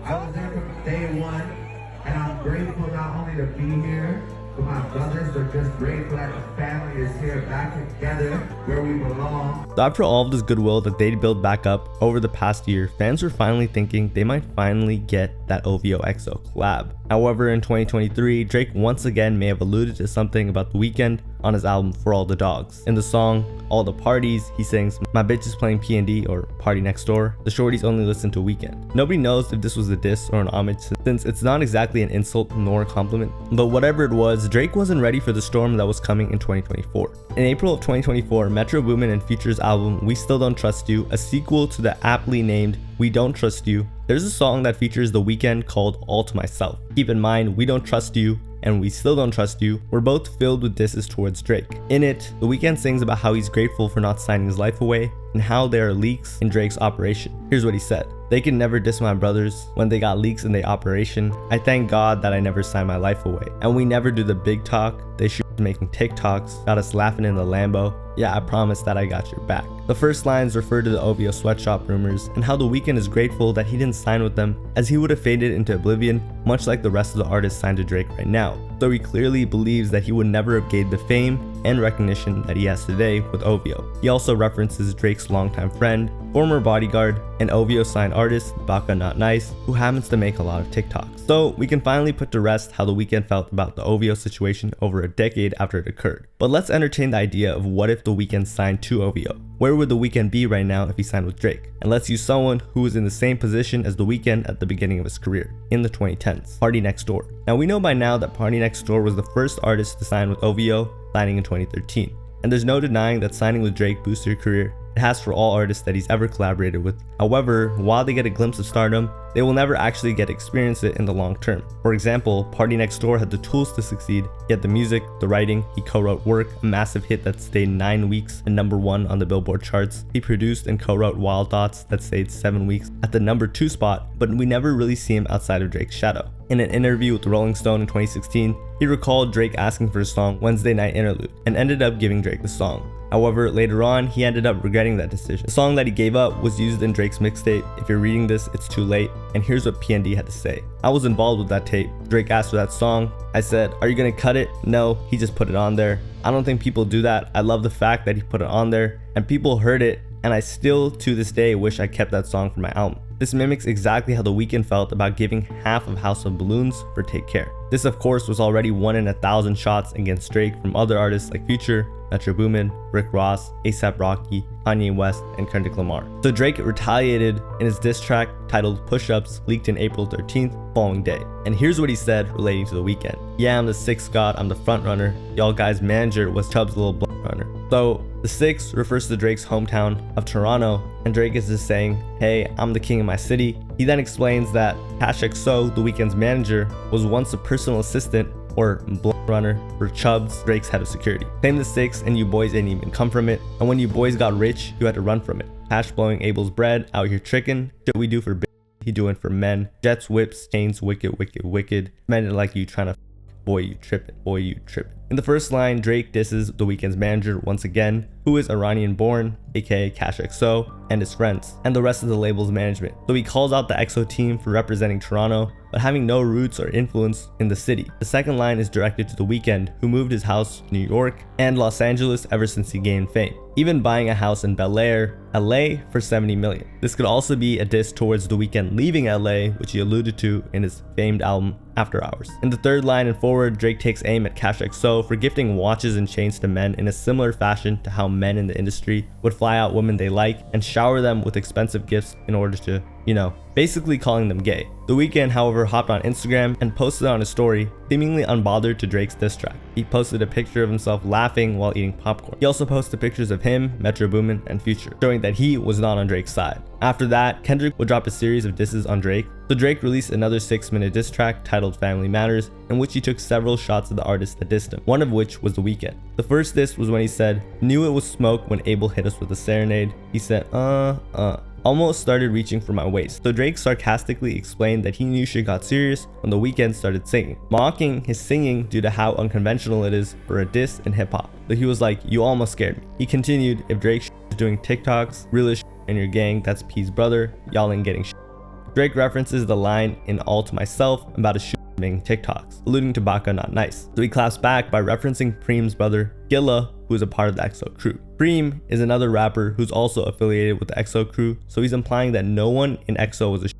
I was there from day one, and I'm grateful not only to be here, but my brothers are just grateful that the family is here back together where we belong. So after all of this goodwill that they'd built back up over the past year, fans were finally thinking they might finally get that OVO XO collab. However, in 2023, Drake once again may have alluded to something about The Weeknd on his album For All the Dogs. In the song All the Parties, he sings, "My bitch is playing P&D or Party Next Door. The shorties only listen to Weeknd." Nobody knows if this was a diss or an homage, since it's not exactly an insult nor a compliment. But whatever it was, Drake wasn't ready for the storm that was coming in 2024. In April of 2024, Metro Boomin and Future's album We Still Don't Trust You, a sequel to the aptly named We Don't Trust You, there's a song that features The Weeknd called All to Myself. Keep in mind, We Don't Trust You and We Still Don't Trust You were both filled with disses towards Drake. In it, The Weeknd sings about how he's grateful for not signing his life away and how there are leaks in Drake's operation. Here's what he said: "They can never diss my brothers when they got leaks in their operation. I thank God that I never signed my life away. And we never do the big talk. They should be making TikToks, got us laughing in the Lambo. Yeah, I promise that I got your back." The first lines refer to the OVO sweatshop rumors and how The Weeknd is grateful that he didn't sign with them, as he would have faded into oblivion, much like the rest of the artists signed to Drake right now. So he clearly believes that he would never have gained the fame and recognition that he has today with OVO. He also references Drake's longtime friend, former bodyguard, and OVO signed artist Baka Not Nice, who happens to make a lot of TikToks. So we can finally put to rest how The Weeknd felt about the OVO situation over a decade after it occurred. But let's entertain the idea of what if The Weeknd signed to OVO. Where would The Weeknd be right now if he signed with Drake? And let's use someone who was in the same position as The Weeknd at the beginning of his career, in the 2010s, Party Next Door. Now we know by now that Party Next Door was the first artist to sign with OVO, signing in 2013. And there's no denying that signing with Drake boosts your career. It has for all artists that he's ever collaborated with. However, while they get a glimpse of stardom, they will never actually get to experience it in the long term. For example, Party Next Door had the tools to succeed. He had the music, the writing, he co-wrote Work, a massive hit that stayed 9 weeks and #1 on the Billboard charts. He produced and co-wrote Wild Thoughts that stayed 7 weeks at the #2 spot, but we never really see him outside of Drake's shadow. In an interview with Rolling Stone in 2016, he recalled Drake asking for his song Wednesday Night Interlude and ended up giving Drake the song. However, later on, he ended up regretting that decision. The song that he gave up was used in Drake's mixtape, If You're Reading This, It's Too Late, and here's what P&D had to say. "I was involved with that tape. Drake asked for that song. I said, are you gonna cut it? No, he just put it on there. I don't think people do that. I love the fact that he put it on there, and people heard it, and I still, to this day, wish I kept that song for my album." This mimics exactly how The Weeknd felt about giving half of House of Balloons for Take Care. This of course was already 1 in 1,000 shots against Drake from other artists like Future, Metro Boomin, Rick Ross, A$AP Rocky, Kanye West, and Kendrick Lamar. So Drake retaliated in his diss track titled Push-Ups, leaked in April 13th, following day. And here's what he said relating to The Weeknd. Yeah, I'm the 6th god, I'm the front runner. Y'all guys' manager was Chubb's little blunt runner. So the 6 refers to Drake's hometown of Toronto, and Drake is just saying, hey, I'm the king of my city. He then explains that Cash XO, The Weeknd's manager, was once a personal assistant or blunt runner for Chubbs, Drake's head of security. Claim the 6 and you boys didn't even come from it. And when you boys got rich, you had to run from it. Cash blowing Abel's bread, out here tricking. Shit we do for bitch, he doing for men. Jets, whips, chains, wicked, wicked, wicked. Men like you trying to boy you trippin', boy you trippin'. In the first line, Drake disses The Weeknd's manager once again, who is Iranian born, aka Cash XO, and his friends, and the rest of the label's management. So he calls out the XO team for representing Toronto, but having no roots or influence in the city. The second line is directed to The Weeknd, who moved his house to New York and Los Angeles ever since he gained fame, even buying a house in Bel Air, LA for $70 million. This could also be a diss towards The Weeknd leaving LA, which he alluded to in his famed album After Hours. In the third line and forward, Drake takes aim at Cash XO for gifting watches and chains to men in a similar fashion to how men in the industry would fly out women they like and shower them with expensive gifts in order to, basically calling them gay. The Weeknd, however, hopped on Instagram and posted on his story, seemingly unbothered to Drake's diss track. He posted a picture of himself laughing while eating popcorn. He also posted pictures of him, Metro Boomin, and Future, showing that he was not on Drake's side. After that, Kendrick would drop a series of disses on Drake, so Drake released another 6-minute diss track titled Family Matters, in which he took several shots of the artist that dissed him, one of which was The Weeknd. The first diss was when he said, knew it was smoke when Abel hit us with a serenade. He said, almost started reaching for my waist. So Drake sarcastically explained that he knew shit got serious when The Weeknd started singing, mocking his singing due to how unconventional it is for a diss in hip-hop. So he was like, you almost scared me. He continued, if Drake is doing TikToks, realist in your gang, that's P's brother, y'all ain't getting shit. Drake references the line in All to Myself about a shooter making TikToks, alluding to Baka Not Nice. So he claps back by referencing Preem's brother, Gilla, who is a part of the XO crew. Preem is another rapper who's also affiliated with the XO crew, so he's implying that no one in XO is a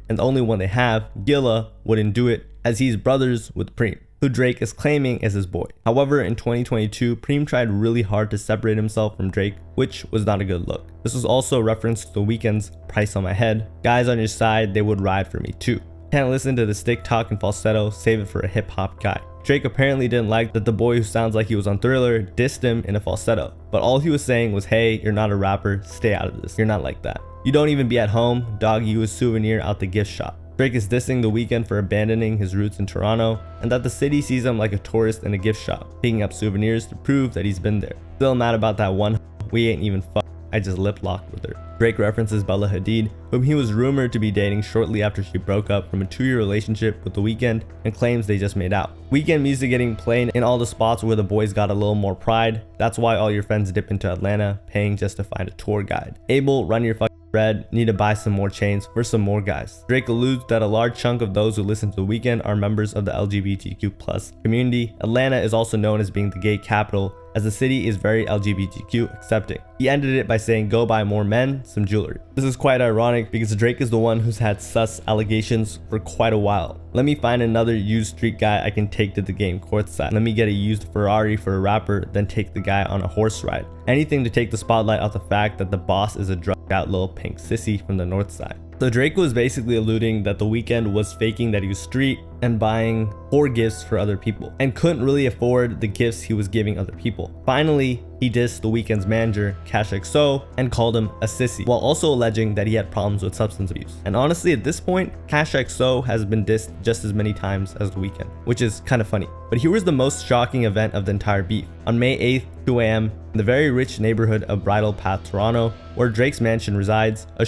and the only one they have, Gilla, wouldn't do it, as he's brothers with Preem, who Drake is claiming is his boy. However, in 2022, Preem tried really hard to separate himself from Drake, which was not a good look. This was also a reference to The Weeknd's Price on My Head. Guys on your side, they would ride for me too. Can't listen to the stick talk and falsetto, save it for a hip hop guy. Drake apparently didn't like that the boy who sounds like he was on Thriller dissed him in a falsetto, but all he was saying was, hey, you're not a rapper, stay out of this, you're not like that. You don't even be at home, dog, you a souvenir out the gift shop. Drake is dissing The Weeknd for abandoning his roots in Toronto, and that the city sees him like a tourist in a gift shop, picking up souvenirs to prove that he's been there. Still mad about that one, we ain't even fucked, I just lip locked with her. Drake references Bella Hadid, whom he was rumored to be dating shortly after she broke up from a 2-year relationship with The Weeknd, and claims they just made out. Weeknd music getting played in all the spots where the boys got a little more pride. That's why all your friends dip into Atlanta, paying just to find a tour guide. Abel, run your fucking bread, need to buy some more chains for some more guys. Drake alludes that a large chunk of those who listen to The Weeknd are members of the LGBTQ+ community. Atlanta is also known as being the gay capital, as the city is very LGBTQ accepting. He ended it by saying, go buy more men some jewelry. This is quite ironic because Drake is the one who's had sus allegations for quite a while. Let me find another used street guy I can take to the game courtside. Let me get a used Ferrari for a rapper, then take the guy on a horse ride. Anything to take the spotlight off the fact that the boss is a drugged out little pink sissy from the north side. So Drake was basically alluding that The Weeknd was faking that he was street and buying poor gifts for other people and couldn't really afford the gifts he was giving other people. Finally, he dissed The Weeknd's manager, Cash XO, and called him a sissy, while also alleging that he had problems with substance abuse. And honestly, at this point, Cash XO has been dissed just as many times as The Weeknd, which is kind of funny. But here was the most shocking event of the entire beef. On May 8th, 2 a.m., in the very rich neighborhood of Bridle Path, Toronto, where Drake's mansion resides, a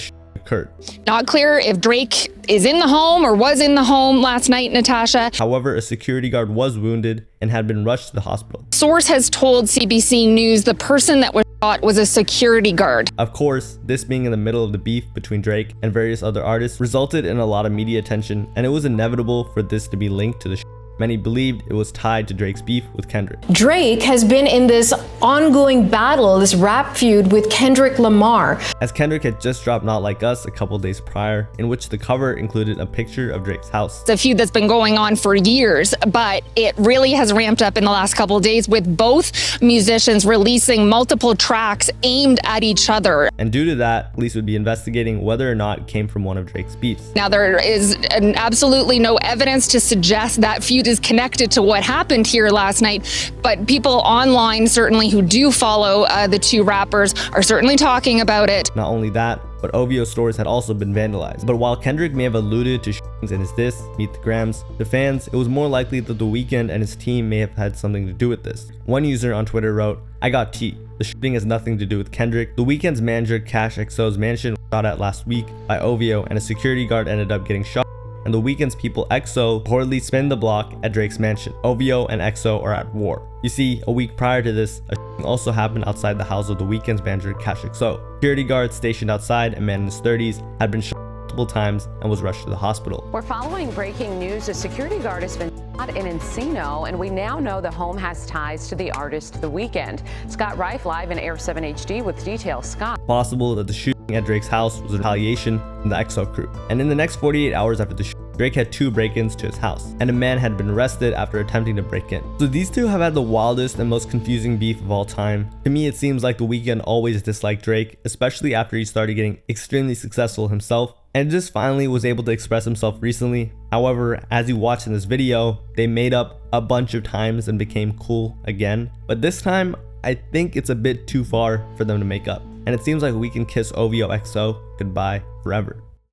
occurred. Not clear if Drake is in the home or was in the home last night, Natasha. However, a security guard was wounded and had been rushed to the hospital. Source has told CBC News the person that was shot was a security guard. Of course, this being in the middle of the beef between Drake and various other artists resulted in a lot of media attention, and it was inevitable for this to be linked to the Many believed it was tied to Drake's beef with Kendrick. Drake has been in this ongoing battle, this rap feud with Kendrick Lamar. As Kendrick had just dropped Not Like Us a couple days prior, in which the cover included a picture of Drake's house. It's a feud that's been going on for years, but it really has ramped up in the last couple of days with both musicians releasing multiple tracks aimed at each other. And due to that, police would be investigating whether or not it came from one of Drake's beefs. Now, there is absolutely no evidence to suggest that feud is connected to what happened here last night, but people online certainly who do follow the two rappers are certainly talking about it. Not only that, but OVO stores had also been vandalized. But while Kendrick may have alluded to shootings in his diss, Meet the Grams, to fans, it was more likely that The Weeknd and his team may have had something to do with this. One user on Twitter wrote, "I got tea. The shooting has nothing to do with Kendrick. The Weeknd's manager Cash XO's mansion was shot at last week by OVO, and a security guard ended up getting shot. And The Weeknd's people EXO reportedly spin the block at Drake's mansion. OVO and EXO are at war." You see, a week prior to this, a shooting also happened outside the house of The Weeknd's manager Cash XO. Security guards stationed outside, a man in his 30s, had been shot multiple times and was rushed to the hospital. We're following breaking news. A security guard has been shot in Encino, and we now know the home has ties to the artist The Weeknd. Scott Reif live in Air 7 HD with details. Scott. Possible that the shooting at Drake's house was a retaliation from the EXO crew. And in the next 48 hours after the shooting, Drake had 2 break-ins to his house, and a man had been arrested after attempting to break in. So these two have had the wildest and most confusing beef of all time. To me, it seems like The Weeknd always disliked Drake, especially after he started getting extremely successful himself, and just finally was able to express himself recently. However, as you watch in this video, they made up a bunch of times and became cool again. But this time, I think it's a bit too far for them to make up. And it seems like We Can Kiss OVO XO goodbye forever.